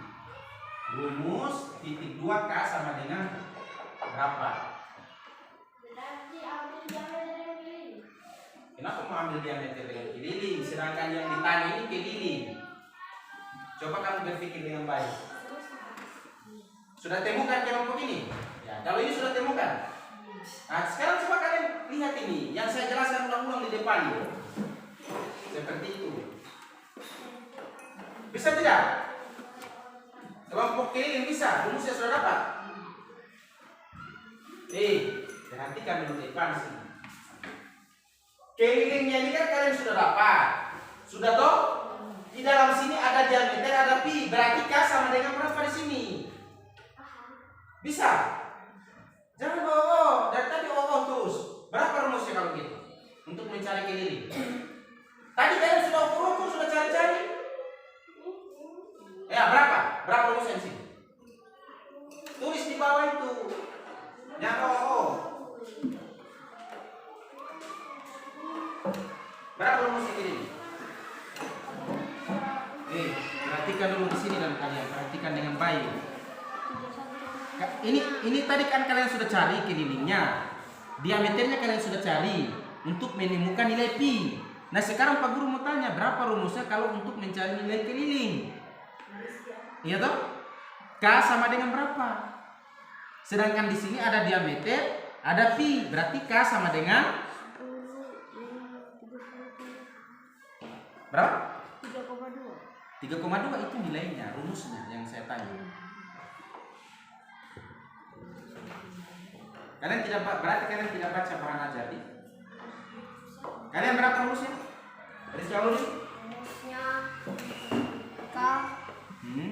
Rumus titik 2 K sama dengan berapa? Kenapa mau ambil diameter dengan keliling? Sedangkan yang ditanya ini keliling. Coba kamu berpikir dengan baik. Sudah temukan kelompok ini? Ya, kalau ini sudah temukan. Nah, sekarang coba kalian lihat ini yang saya jelaskan ulang-ulang di depan ini. Seperti itu. Bisa tidak? Kelompok keliling bisa. Rumusnya sudah dapat. Perhatikan dulu depan sini. Kelilingnya ini kan kalian sudah dapat. Sudah toh? Di dalam sini ada diameter, ada pi. Berarti K sama dengan berapa di sini? Bisa? Jangan bohong. Dari tadi terus. Berapa rumusnya kalau gitu? Untuk mencari keliling. Tadi kalian sudah ukur, sudah cari-cari. Ya, berapa? Berapa rumusnya di sini? Tulis di bawah itu. Jangan berapa rumusnya keliling? Perhatikan dulu di sini dan kalian perhatikan dengan baik. Ini tadi kan kalian sudah cari kelilingnya, diameternya kalian sudah cari untuk menemukan nilai pi. Nah sekarang Pak Guru mau tanya berapa rumusnya kalau untuk mencari nilai keliling? Iya toh? K sama dengan berapa? Sedangkan di sini ada diameter, ada pi, berarti K sama dengan berapa? 3,2 itu nilainya, rumusnya yang saya tanya. Kalian tidak, berarti kalian tidak baca bahan ajari. Kalian berapa rumusnya? Dari sejauh ini? Rumusnya K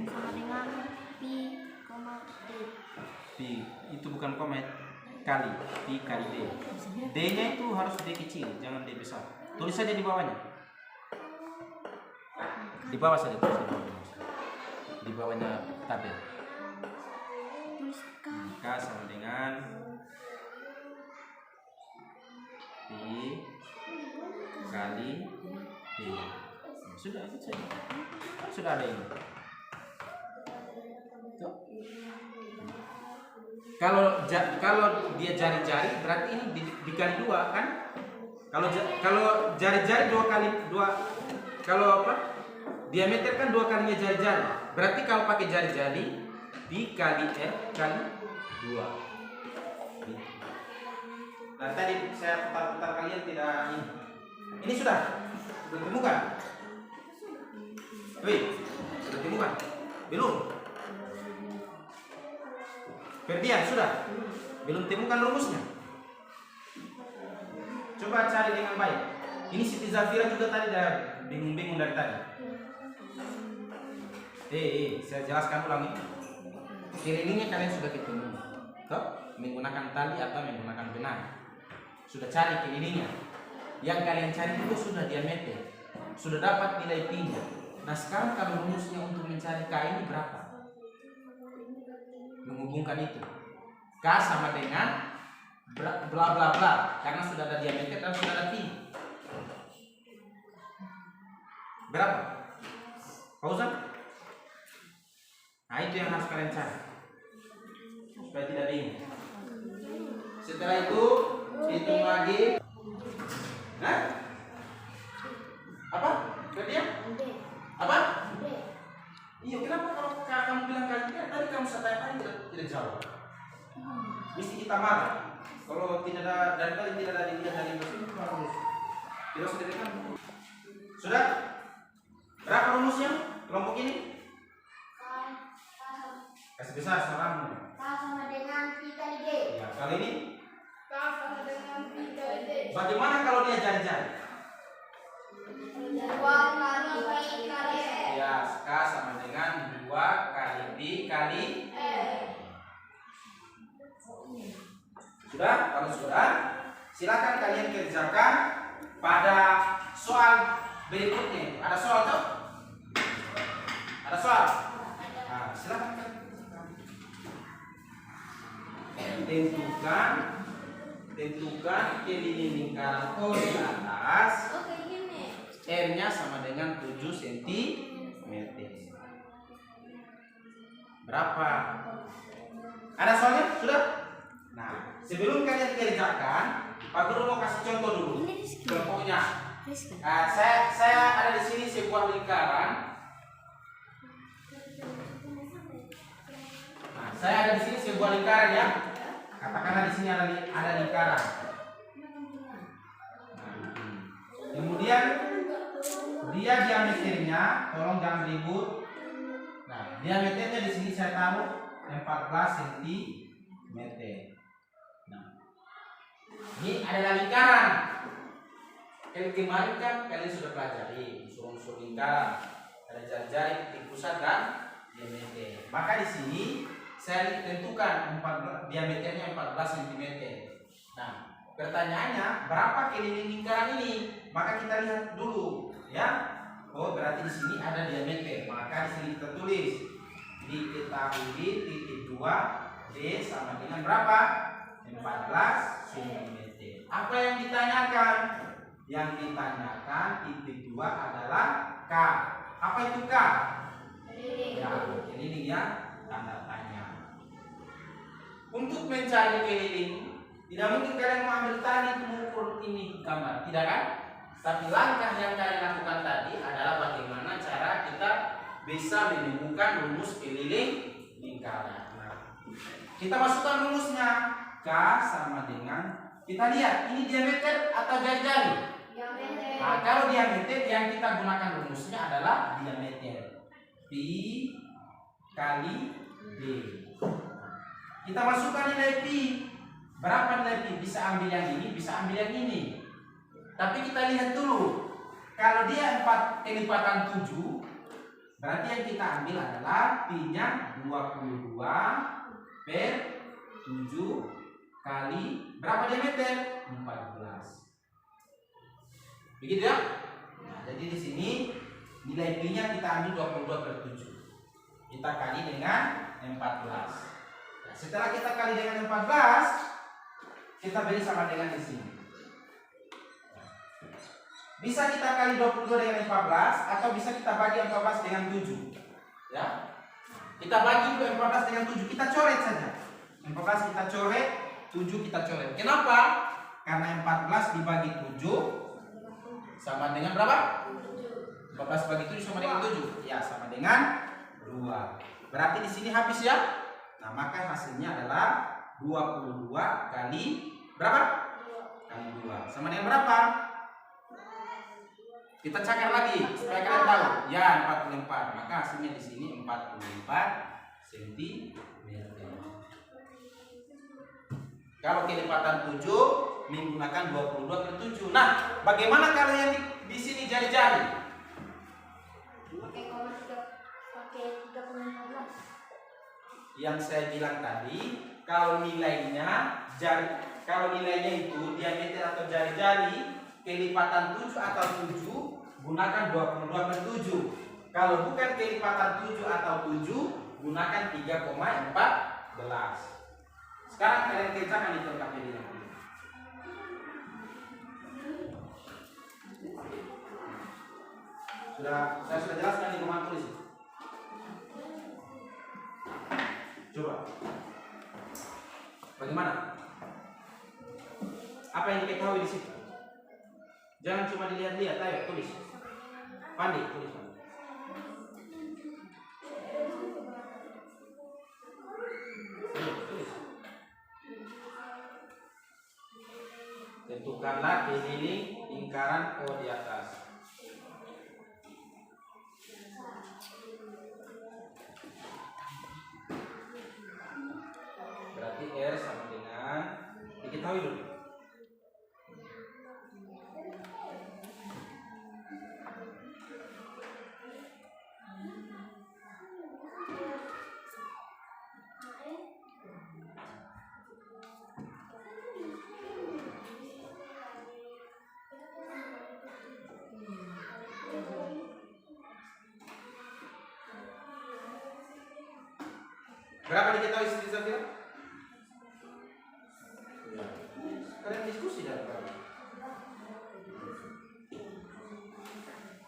sama dengan pi, D. Pi itu bukan koma, kali. Pi kali D. D-nya itu harus D kecil, jangan D besar. Tulis saja di bawahnya. Di bawah saja tulis di bawah. Di bawahnya tabel. Tulis K sama dengan Pi kali D. Sudah itu saja. Sudah ada ini. Tuh. Kalau dia jari-jari berarti ini dikali 2 kan? Kalau jari-jari 2 kali 2, kalau apa? Diameter kan 2 kalinya jari-jari. Berarti kalau pakai jari-jari dikali R kali 2. Nah tadi saya putar-putar kalian tidak ini. Ini sudah ditemukan? Wih, sudah ditemukan? Belum? Ferdian sudah? Belum temukan rumusnya? Coba cari dengan baik. Ini Siti Zafira juga tadi dah bingung-bingung dari tadi. Saya jelaskan ulang ini. Kelilingnya kalian sudah ketemu. Toh? Menggunakan tali atau menggunakan benang. Sudah cari kelilingnya. Yang kalian cari itu sudah diameter. Sudah dapat nilai pi-nya. Nah sekarang kalau rumusnya untuk mencari K ini berapa? Menghubungkan itu. K sama dengan bla bla bla. Karena sudah ada diameter dan sudah ada pi. Berapa? Fauzan? Nah itu yang harus kalian cari supaya tidak bingung. Setelah itu hitung lagi. Hah? Apa? Berarti ya? Apa? Iya, kenapa kalau kamu bilang kali ini tadi kamu tanya tidak jawab? Mesti kita marah. Kalau tidak ada dari tadi tidak ada dilihat dari mesin harus tidak usah direkam. Sudah? Berapa rumusnya kelompok ini? Kasih besar salammu. K sama dengan P kali D. Ya, kali ini. K sama dengan P kali D. Bagaimana kalau dia jari-jari? 2 kali P kali E. Ya, K sama dengan 2 kali P kali E. Sudah? Kalau sudah, silakan kalian kerjakan pada soal berikutnya. Ada soal tuh? Ada soal? Nah, silakan. Tentukan keliling lingkaran O di atas. Oke, gini. M-nya sama dengan 7 cm. Berapa? Ada soalnya? Sudah? Nah, sebelum kalian kerjakan, Pak Guru mau kasih contoh dulu. Contohnya, saya ada di sini sebuah lingkaran. Nah, saya ada di sini sebuah lingkaran ya. Katakanlah di sini ada lingkaran. Nah, kemudian dia diameternya, tolong jangan ribut. Nah, diameternya di sini saya taruh 14 cm. Nah, ini adalah lingkaran. Kemarin kan kalian sudah pelajari unsur-unsur lingkaran. Ada jari-jari, titik pusat dan diameter. Maka di sini saya tentukan diameternya 14 cm. Nah, pertanyaannya berapa keliling lingkaran ini? Maka kita lihat dulu, ya. Oh, berarti di sini ada diameter. Maka di sini kita tulis diketahui titik 2 D sama dengan berapa? 14 cm. Apa yang ditanyakan? Yang ditanyakan titik 2 adalah K. Apa itu K? Ya, keliling ya, tanda tanya. Untuk mencari keliling, tidak mungkin kalian mengambil tali untuk mengukur ini gambar, tidak kan? Tapi langkah yang kalian lakukan tadi adalah bagaimana cara kita bisa menemukan rumus keliling lingkaran. Nah, kita masukkan rumusnya. K sama dengan, kita lihat ini diameter atau jari-jari? Diameter. Nah, kalau diameter yang kita gunakan rumusnya adalah diameter P kali D. Kita masukkan nilai P. Berapa nilai P? Bisa ambil yang ini, bisa ambil yang ini. Tapi kita lihat dulu. Kalau dia 4 kelipatan 7, berarti yang kita ambil adalah P-nya 22 per 7 kali berapa diameter? 14. Begitu ya? Nah, jadi di sini nilai P-nya kita ambil 22 per 7. Kita kali dengan 14. Nah, setelah kita kali dengan 14, kita beri sama dengan di sini. Bisa kita kali 22 dengan 14 atau bisa kita bagi 14 dengan 7. Ya. Kita bagi 14 dengan 7, kita coret saja. 14 kita coret, 7 kita coret. Kenapa? Karena 14 dibagi 7 sama dengan berapa? 14 bagi 7 sama dengan 7. Ya, sama dengan 2. Berarti di sini habis ya. Nah, maka hasilnya adalah 22 kali berapa? Kali 2. Sama dengan berapa? Kita cakar lagi supaya kalian tahu. Ya, 44. Maka hasilnya di sini 44 cm. Kalau kelipatan 7 menggunakan 22 per 7. Nah, bagaimana kalau yang di sini jari-jari? Pakai koma 3,14. Yang saya bilang tadi, kalau nilainya itu diameter atau jari-jari kelipatan 7 atau 7 gunakan 22 per 7. Kalau bukan kelipatan 7 atau 7 gunakan 3,14. Sekarang kalian kerjakan itu KPD nanti. Saya sudah jelaskan di rumah tulis. Coba. Bagaimana? Apa yang diketahui di situ? Jangan cuma dilihat-lihat, ayo tulis. Pandai tulis. Tulis. Tentukanlah keliling lingkaran O di atas. ketahui dulu. Berapa diketahui Siti Zafira? Ya. Kalian diskusi dan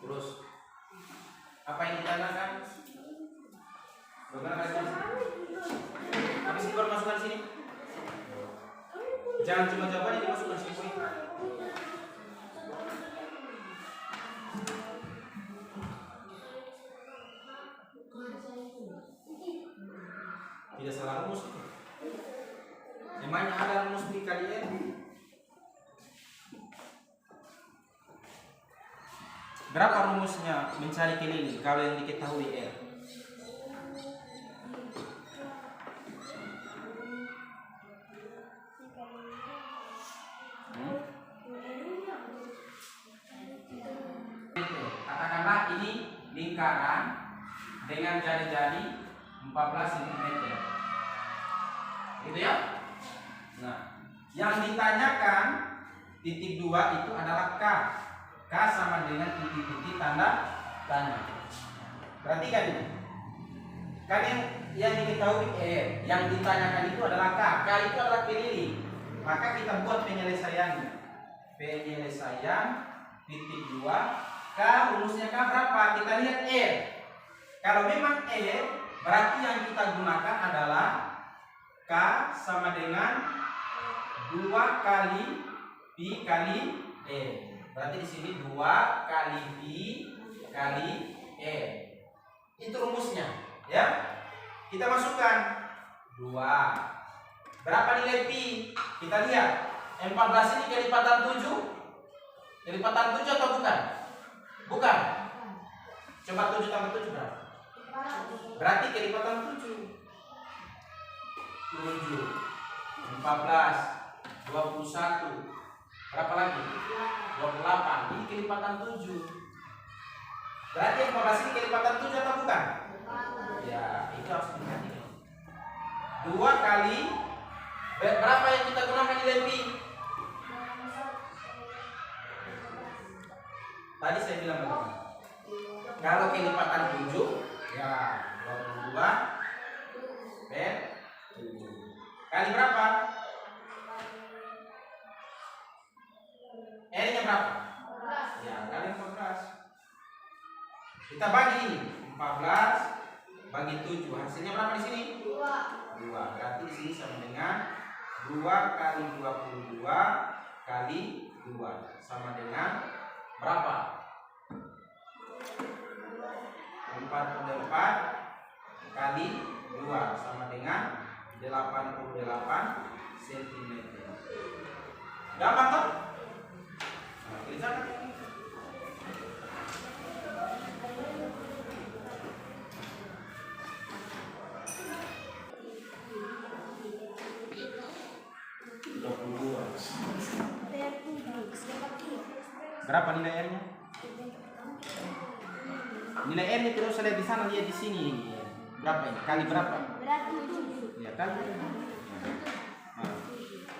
terus apa yang ditanyakan? Bagaimana kalian? Habis itu baru masukkan sini. Jangan cuma jawabannya dimasukkan sini poin. Tidak salah rumus itu. Emangnya ada rumus di kalian? Berapa rumusnya mencari keliling kalau yang diketahui R? Katakanlah ini lingkaran dengan jari-jari 14 cm. Gitu ya? Nah, yang ditanyakan titik 2 itu adalah K. K sama dengan titik-titik tanda tanya. Perhatikan ini. Kan yang diketahui yang ditanyakan itu adalah K. K itu adalah keliling. Maka kita buat penyelesaiannya. Penyelesaian titik 2 K, rumusnya K berapa? Kita lihat R. Kalau memang R, berarti yang kita gunakan adalah K sama dengan 2 kali Pi kali E. Berarti di sini 2 kali Pi kali E. Itu rumusnya, ya. Kita masukkan 2. Berapa nilai Pi? Kita lihat. 14 ini kelipatan 7. Kelipatan 7 atau bukan? Bukan. Coba 7 tambah 7 berapa? Berarti kelipatan 7. 7, 14, 21. Berapa lagi? 28. Ini kelipatan 7. Berarti 14 ini kelipatan 7 atau bukan? Ya, itu harus diperhatikan. 2 kali berapa yang kita gunakan nilai Pi? Tadi saya bilang bagaimana? Kalau kelipatan 7, ya 22 per 7. Kali berapa? N-nya berapa? 14. Ya, kali 14. Kita bagi ini. 14 bagi 7. Hasilnya berapa di sini? 2. Berarti di sini sama dengan 2 kali 22 kali 2 sama dengan berapa? 44 kali 2 sama dengan 88 cm. Gampang kan? Nah, tulisan. Berapa nilai R-nya? Nilai R itu saya lihat di sana, lihat di sini. Berapa ini? Kali berapa? Ya kali. Nah,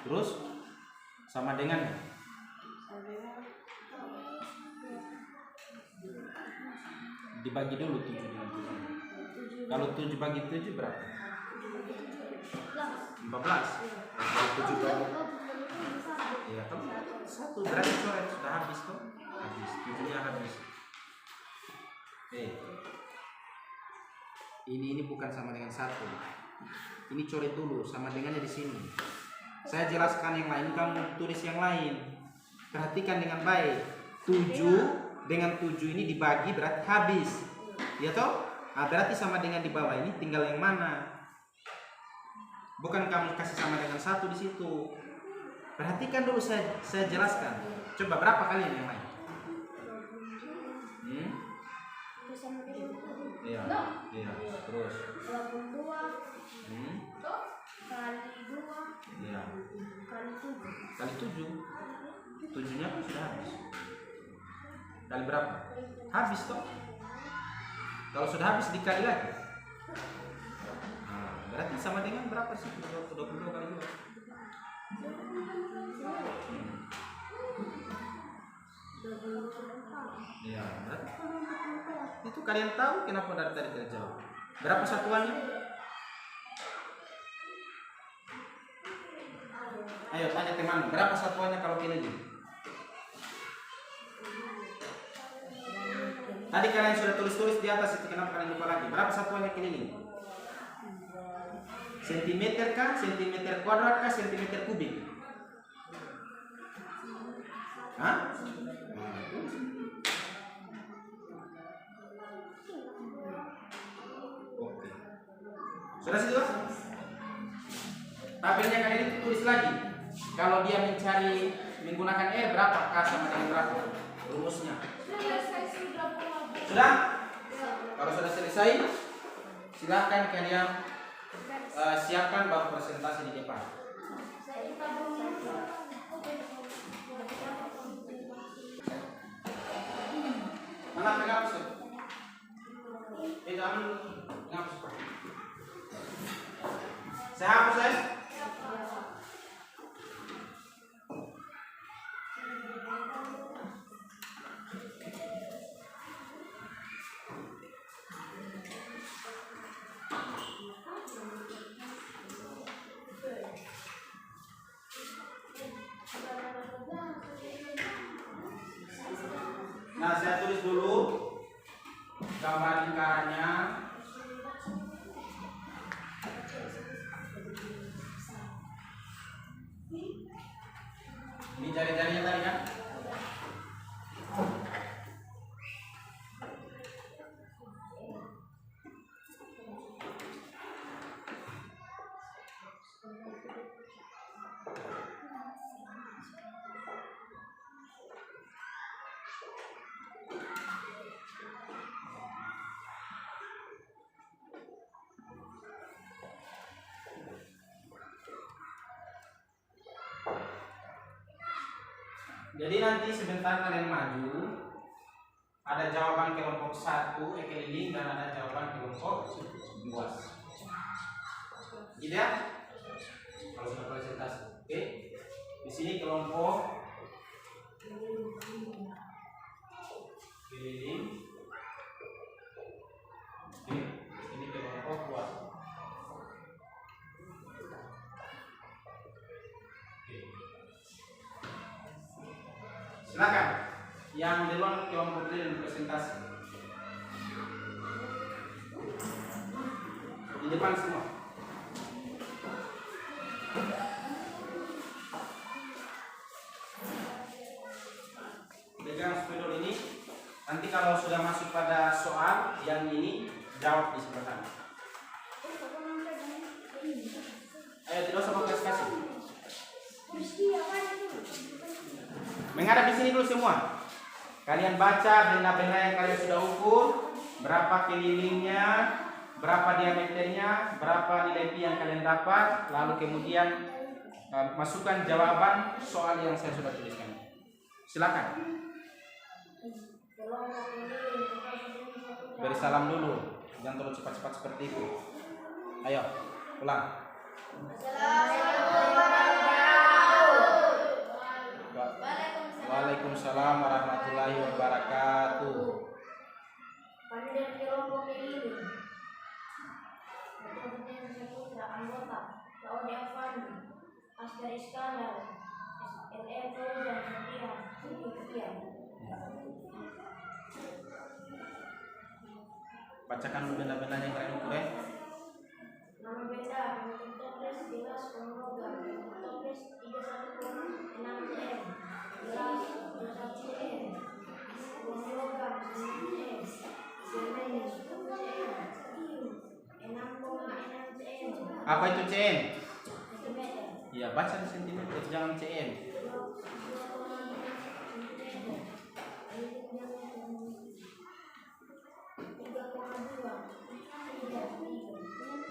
terus sama dengan dibagi dulu 7 dengan 7. Kalau 7 bagi 7 berapa? 14. Kalau 7 bagi ya, kamu satu berarti coret sudah habis tuh. Habis, 7-nya habis. Ini bukan sama dengan 1. Ini coret dulu sama dengannya di sini. Saya jelaskan yang lain, kamu tulis yang lain. Perhatikan dengan baik. 7 dengan 7 ini dibagi berarti habis. Ya toh? Nah, berarti sama dengan di bawah ini tinggal yang mana? Bukan kamu kasih sama dengan 1 di situ. Perhatikan dulu, saya jelaskan. Coba berapa kalian yang lain? Iya. Terus. 22. kali 2 Iya. kali 7. Kali 7. 7-nya pun sudah habis. Kali berapa? Habis toh. Kalau sudah habis dikali lagi. Nah, berarti sama dengan berapa sih? 22 kali 2. Iya, berarti itu kalian tahu kenapa dari tadi tidak jawab. Berapa satuannya? Ayo tanya teman, berapa satuannya kalau keliling? Tadi kalian sudah tulis di atas itu, kenapa kalian lupa lagi? Berapa satuannya keliling? Sentimeter kah? Sentimeter kuadrat kah? Sentimeter kubik? Hah? Oke. Sudah situ? Tabelnya kalian itu tulis lagi. Kalau dia mencari menggunakan berapa? K sama dengan berapa? Rumusnya. Sudah? Kalau sudah selesai, silakan kalian siapkan baku presentasi di depan. Mana penghapus? Jangan penghapus. Saya hapus ya. Nah, saya tulis dulu gambar lingkarannya. Ini jari-jarinya tadi kan? Jadi nanti sebentar kalian maju, ada jawaban kelompok 1 keliling dan ada jawaban kelompok luas. Gitu ya? Kalau sudah presentasi. Oke. Di sini kelompok keliling. Oke. Ini kelompok luas. Silakan yang di luar kelompok kalian presentasi di depan semua. Pegang spidol ini. Nanti kalau sudah masuk pada soal yang ini jawab di sebelah sana. Ayo tidak usah pakai kasih. Menghadap di sini dulu semua. Kalian baca benda-benda yang kalian sudah ukur, berapa kelilingnya, berapa diameternya, berapa nilai pi yang kalian dapat, lalu kemudian masukkan jawaban soal yang saya sudah tuliskan. Silakan. Beri salam dulu, jangan terlalu cepat-cepat seperti itu. Ayo, pulang. Waalaikumsalam warahmatullahi wabarakatuh. Kami dari kelompok ini Putra anggota Laude Afandi, Askar Iskandar, SLM Fauzan Sekian, sekian. Bacakan benda-benda yang kalian ukur ya. Nama benda toples gelas logam, toples 31,6 cm, gelas 21 cm, logam 9 cm, semen 10 cm, 6,6 cm. Apa itu cm? Sentimeter. Iya, baca di sentimeter, jangan cm.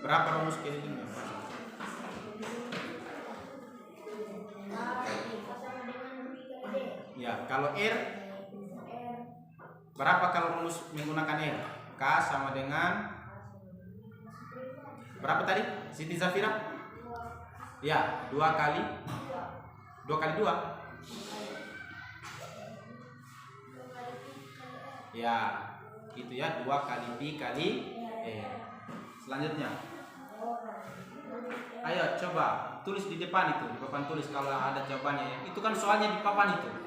Berapa rumus kelilingnya? Kalau R berapa kalau rumus menggunakan R? K sama dengan berapa tadi? Siti Zafira? Ya, 2 kali 2 kali 2. Ya, gitu ya, 2 kali Pi kali R. Selanjutnya, ayo coba tulis di depan itu, di papan tulis kalau ada jawabannya. Itu kan soalnya di papan itu.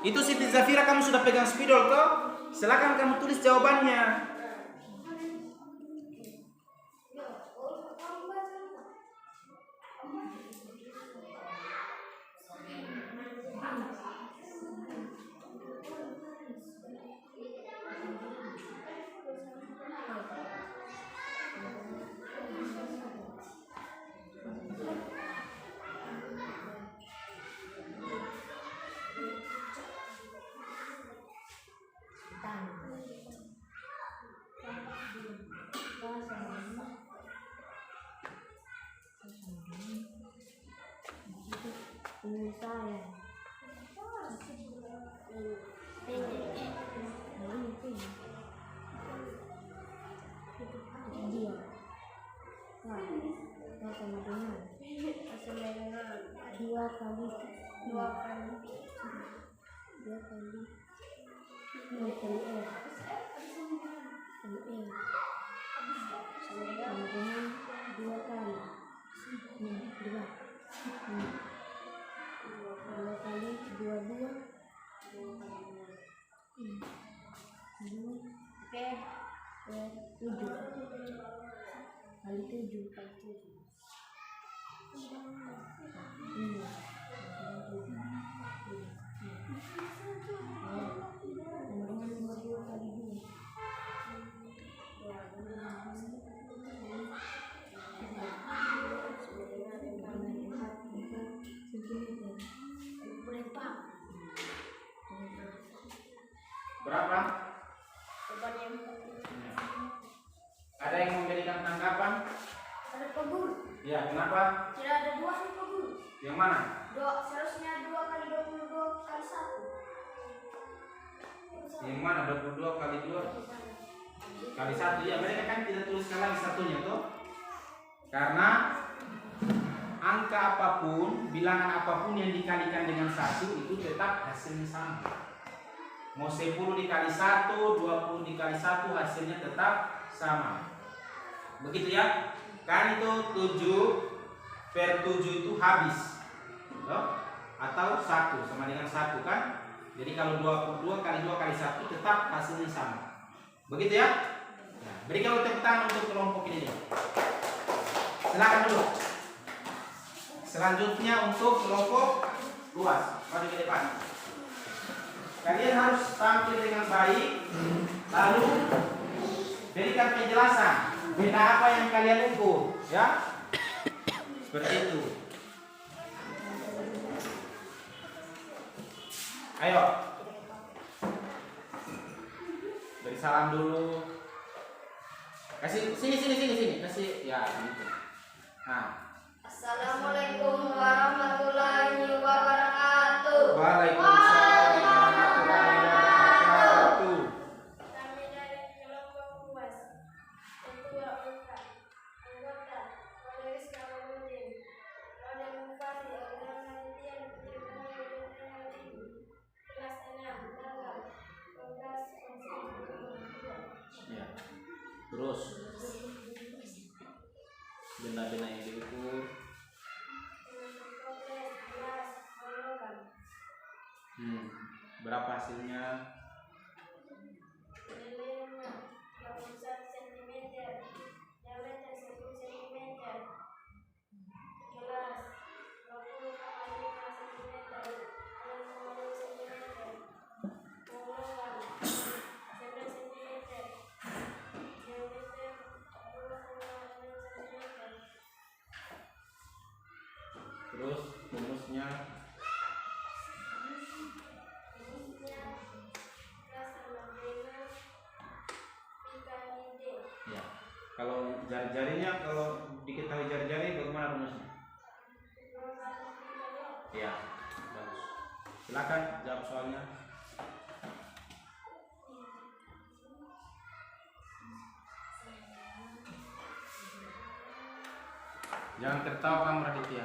Itu Siti Zafira, kamu sudah pegang spidol toh? Silakan kamu tulis jawabannya. Berapa? Ada yang memberikan tanggapan? Ada Pak Guru. Ya, kenapa? Tidak ada 2 nih Pak Guru. Yang mana? Seharusnya 2 kali 22 kali 1. Yang mana? 22 kali 2 kali 1. Ya, mereka kan tidak tuliskan lagi satunya tuh. Karena angka apapun, bilangan apapun yang dikalikan dengan 1 itu tetap hasilnya sama. Mau 10 dikali 1, 20 dikali 1, hasilnya tetap sama. Begitu ya. Kan itu 7 per 7 itu habis. Loh? Atau 1 sama dengan 1 kan? Jadi kalau 22 kali 2 kali 1 tetap hasilnya sama. Begitu ya? Nah, berikan tepuk tangan untuk kelompok ini. Silakan dulu. Selanjutnya untuk kelompok luas, maju ke depan. Kalian harus tampil dengan baik, lalu berikan penjelasan benda apa yang kalian ukur, ya? Seperti itu. Ayo, beri salam dulu. Kasih sini, kasih ya gitu. Nah. Assalamualaikum warahmatullahi wabarakatuh. Waalaikumsalam warahmatullahi wabarakatuh. Kami dari kelompok luas. Ketua anggota Majelis Kawamin. Ada Bupati, ada Panitia, kelas 6, tanggal 12 Ya. Terus benda-benda yang diukur. Berapa hasilnya? Terus rumusnya jari-jarinya kalau diketahui jari-jari bagaimana rumusnya? Ya, bagus. Silakan jawab soalnya. Jangan tertawa kamu Raditya.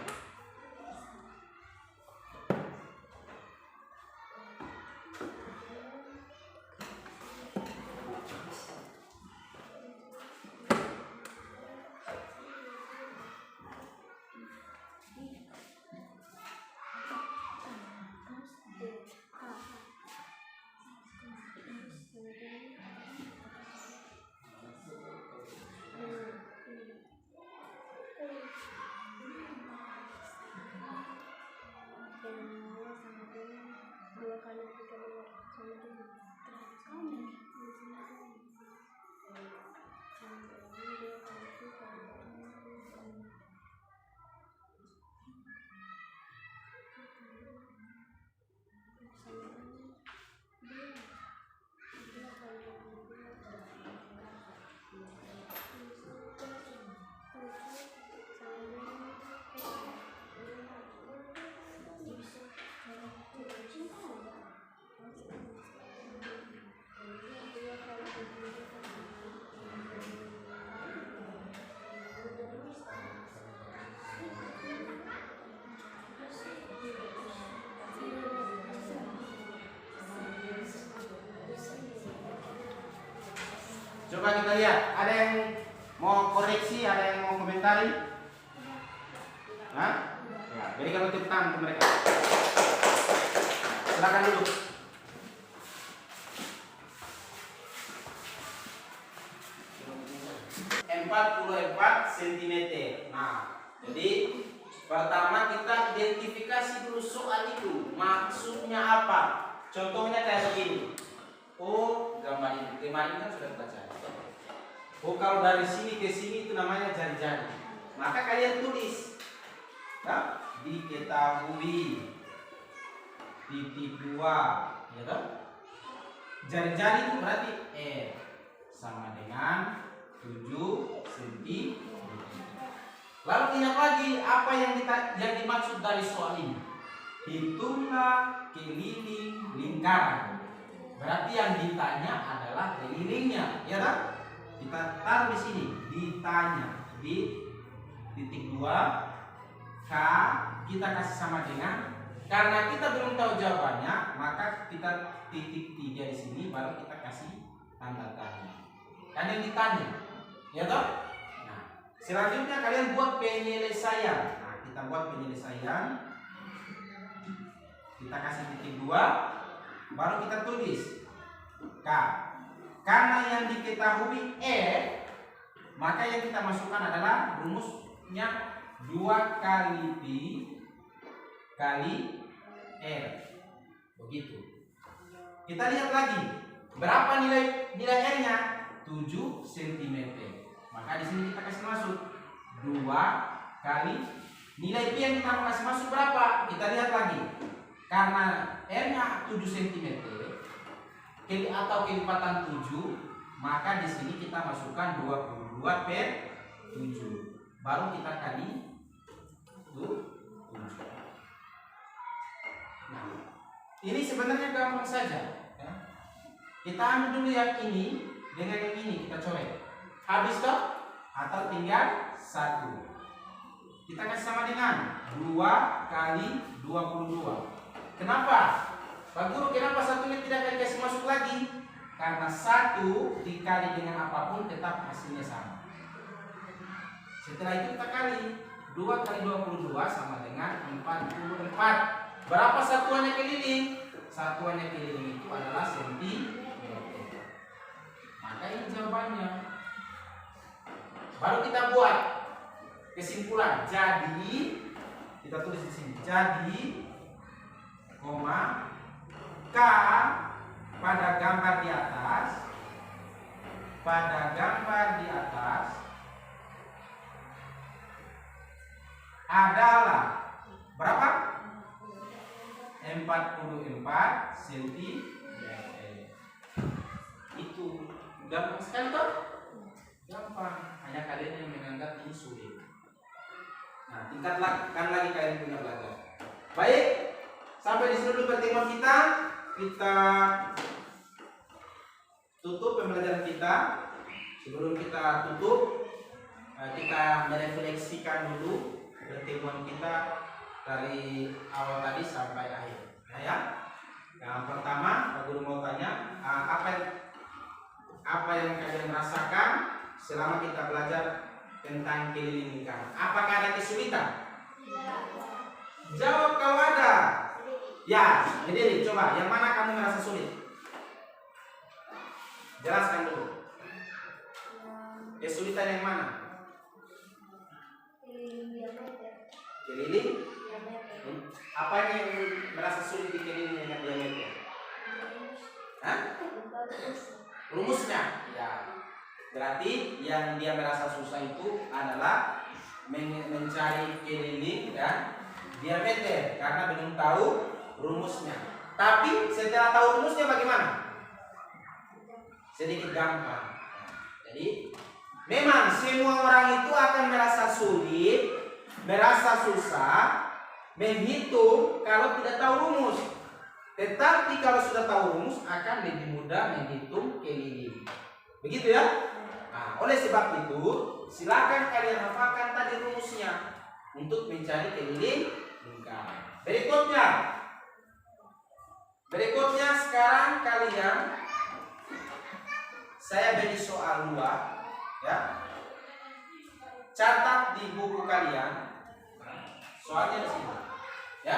Coba kita lihat, ada yang mau koreksi, ada yang mau komentari? Hah? Ya, berikan tepuk tangan ke mereka. Silakan dulu. 44 cm. Nah, jadi pertama kita identifikasi dulu soal itu, maksudnya apa. Contohnya kayak begini. Oh, gambar ini kemarin kan sudah baca. Oh, kalau dari sini ke sini itu namanya jari-jari. Maka kalian tulis, ya, diketahui titik 2, ya kan? Jari-jari itu berarti sama dengan 7 cm. Lalu ingat lagi apa yang dimaksud dari soal ini. Hitunglah keliling lingkaran. Berarti yang ditanya adalah kelilingnya, ya kan? Kita taruh di sini, ditanya di titik 2 K, kita kasih sama dengan, karena kita belum tahu jawabannya, maka kita titik 3 di sini baru kita kasih tanda tanya. Kan yang ditanya, ya toh? Nah, selanjutnya kalian buat penyelesaian. Nah, kita buat penyelesaian. Kita kasih titik 2, baru kita tulis K. Karena yang diketahui maka yang kita masukkan adalah rumusnya 2 kali P kali R. Begitu. Kita lihat lagi. Berapa nilai R-nya? 7 cm. Maka di sini kita kasih masuk 2 kali nilai P yang kita mau kasih masuk berapa? Kita lihat lagi. Karena R-nya 7 cm atau kelipatan 7, maka di sini kita masukkan 22 per 7. Baru kita kali 7. Nah, ini sebenarnya gampang saja, ya. Kita ambil dulu yang ini dengan yang ini kita coret. Habis toh? Atau tinggal 1. Kita kasih sama dengan 2 kali 22. Kenapa? Pak Guru, kenapa satunya tidak dikasih masuk lagi? Karena 1 dikali dengan apapun tetap hasilnya sama. Setelah itu kita kali 2 kali 22 sama dengan 44. Berapa satuannya keliling? Satuannya keliling itu adalah cm. Maka ini jawabannya. Baru kita buat kesimpulan. Jadi kita tulis di sini. Jadi, koma K pada gambar di atas adalah berapa? 44 cm. Itu gampang sekali toh? Gampang, hanya kalian yang menganggap ini sulit. Nah, tingkatkan lagi kalian punya belajar. Baik, sampai di sini dulu pertemuan kita. Kita tutup pembelajaran kita. Sebelum kita tutup, kita merefleksikan dulu pertemuan kita dari awal tadi sampai akhir. Nah, ya. Yang pertama, Pak Guru mau tanya, apa yang kalian rasakan selama kita belajar tentang keliling lingkaran? Apakah ada kesulitan? Jawab kalau ada. Ya, berdiri. Coba, yang mana kamu merasa sulit? Jelaskan dulu. Kesulitan yang mana? Keliling? Apa yang merasa sulit di keliling dengan diameter? Hah? Rumusnya? Ya. Berarti yang dia merasa susah itu adalah mencari keliling dan diameter karena belum tahu rumusnya. Tapi setelah tahu rumusnya bagaimana? Sedikit gampang. Jadi memang semua orang itu akan merasa sulit, merasa susah menghitung kalau tidak tahu rumus. Tetapi kalau sudah tahu rumus akan lebih mudah menghitung keliling. Begitu ya? Nah, oleh sebab itu silakan kalian hafalkan tadi rumusnya untuk mencari keliling lingkaran. Berikutnya sekarang kalian saya beri soal 2 ya. Catat di buku kalian. Soalnya di sini. Ya.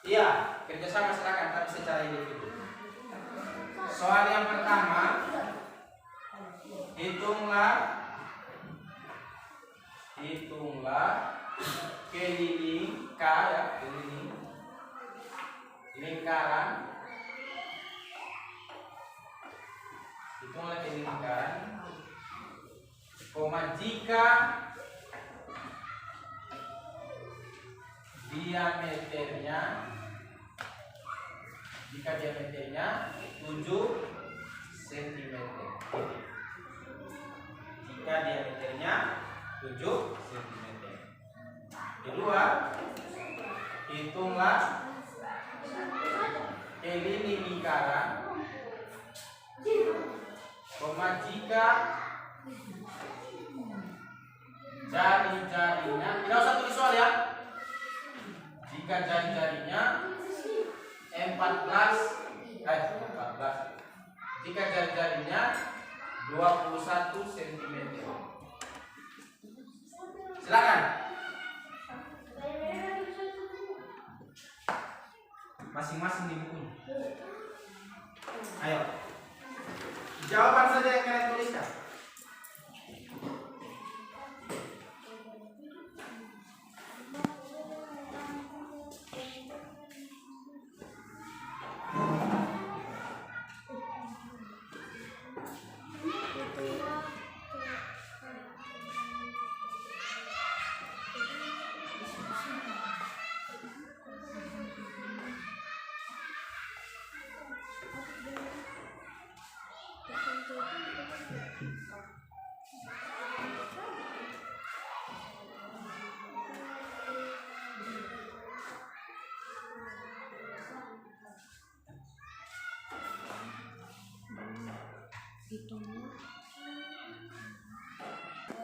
Iya, kerjasama silakan tapi secara individu. Soal yang pertama, hitunglah keliling K ya, keliling lingkaran. Hitunglah keliling lingkaran. Jika diameternya 7 cm. Jika diameternya 7 cm. Kedua, hitunglah keliling lingkaran, jika jari-jarinya, tidak usah tulis soal ya. Jika jari-jarinya 14, jika jari-jarinya 21 cm. Silakan. Masing-masing di bukunya. Ayo. Jawaban saja yang kalian tuliskan.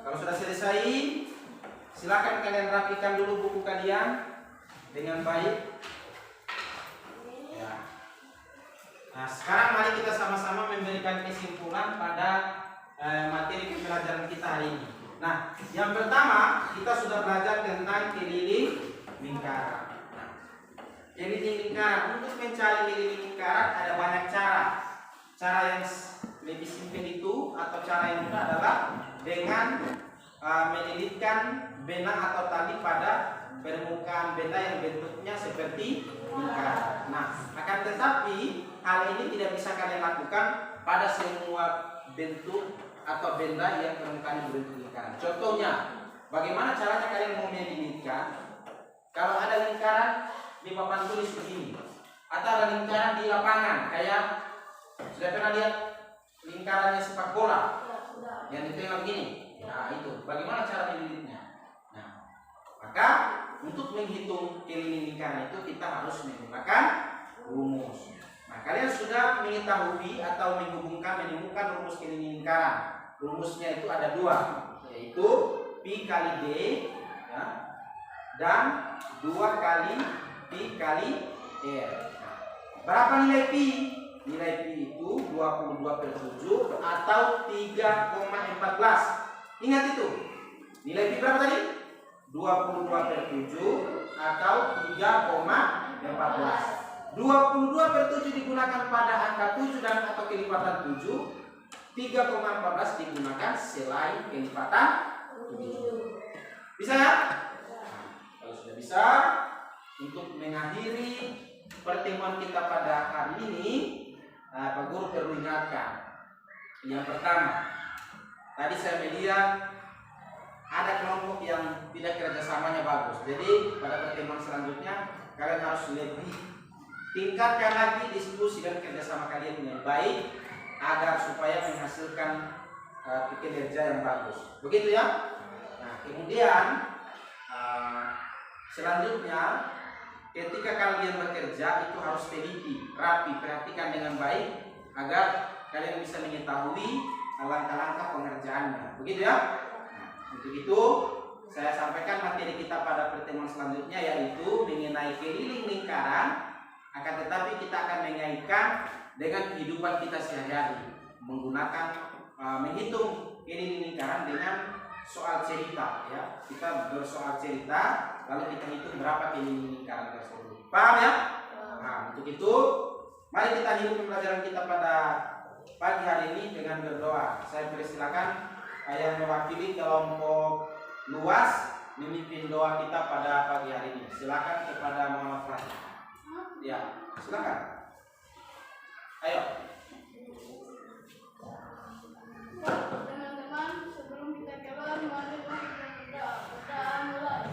Kalau sudah selesai, silakan kalian rapikan dulu buku kalian dengan baik. Ya. Nah, sekarang mari kita sama-sama memberikan kesimpulan pada materi pembelajaran kita hari ini. Nah, yang pertama kita sudah belajar tentang keliling lingkaran. Nah, keliling lingkaran, untuk mencari keliling lingkaran ada banyak cara. Cara yang lebih simpel itu atau cara yang mudah adalah dengan melilitkan benang atau tali pada permukaan benda yang bentuknya seperti lingkaran. Nah, akan tetapi hal ini tidak bisa kalian lakukan pada semua bentuk atau benda yang permukaan berbentuk lingkaran. Contohnya, bagaimana caranya kalian mau melilitkan? Kalau ada lingkaran di papan tulis begini, atau ada lingkaran di lapangan, kayak sudah pernah lihat lingkarannya sepak bola? yang ditengah begini. Nah, itu bagaimana cara melilitnya. Nah, maka untuk menghitung keliling lingkaran itu kita harus menggunakan rumus. Nah, kalian sudah mengetahui atau menemukan rumus keliling lingkaran. Rumusnya itu ada dua, yaitu pi kali d, ya, dan 2 kali pi kali r. Nah, berapa nilai pi? Nilai pi itu 22/7 atau 3,14. Ingat itu. Nilai pi berapa tadi? 22/7 atau 3,14. 22/7 digunakan pada angka 7 dan atau kelipatan 7. 3,14 digunakan selain kelipatan 7. Bisa ya? Kalau sudah bisa, untuk mengakhiri pertemuan kita pada hari ini, Pak Guru perlu ingatkan. Yang pertama, tadi saya melihat ada kelompok yang tidak kerjasamanya bagus. Jadi pada pertemuan selanjutnya kalian harus lebih tingkatkan lagi diskusi dan kerjasama kalian dengan baik agar supaya menghasilkan kinerja yang bagus. Begitu ya? Nah, kemudian selanjutnya ketika kalian bekerja itu harus teliti, rapi, perhatikan dengan baik agar kalian bisa mengetahui langkah-langkah pengerjaannya. Begitu ya? Nah, untuk itu saya sampaikan materi kita pada pertemuan selanjutnya, yaitu mengenai keliling lingkaran, akan tetapi kita akan mengaitkan dengan kehidupan kita sehari-hari, menggunakan menghitung keliling lingkaran dengan soal cerita, ya. Kita bersoal cerita, lalu kita hitung berapa keliling lingkaran tersebut. Paham ya? Nah, untuk itu mari kita akhiri pembelajaran kita pada pagi hari ini dengan berdoa. Saya persilakan yang mewakili kelompok luas memimpin doa kita pada pagi hari ini. Silakan kepada Muhammad Fahri. Ya, silakan. Ayo. Teman-teman, sebelum kita keluar, mari kita berdoa mulai.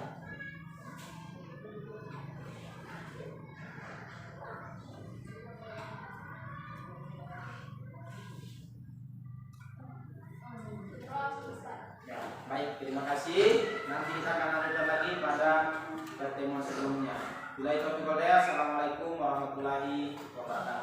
Ya, baik, terima kasih. Nanti kita akan lanjutkan lagi pada pertemuan sebelumnya. Bila itu, assalamualaikum warahmatullahi wabarakatuh.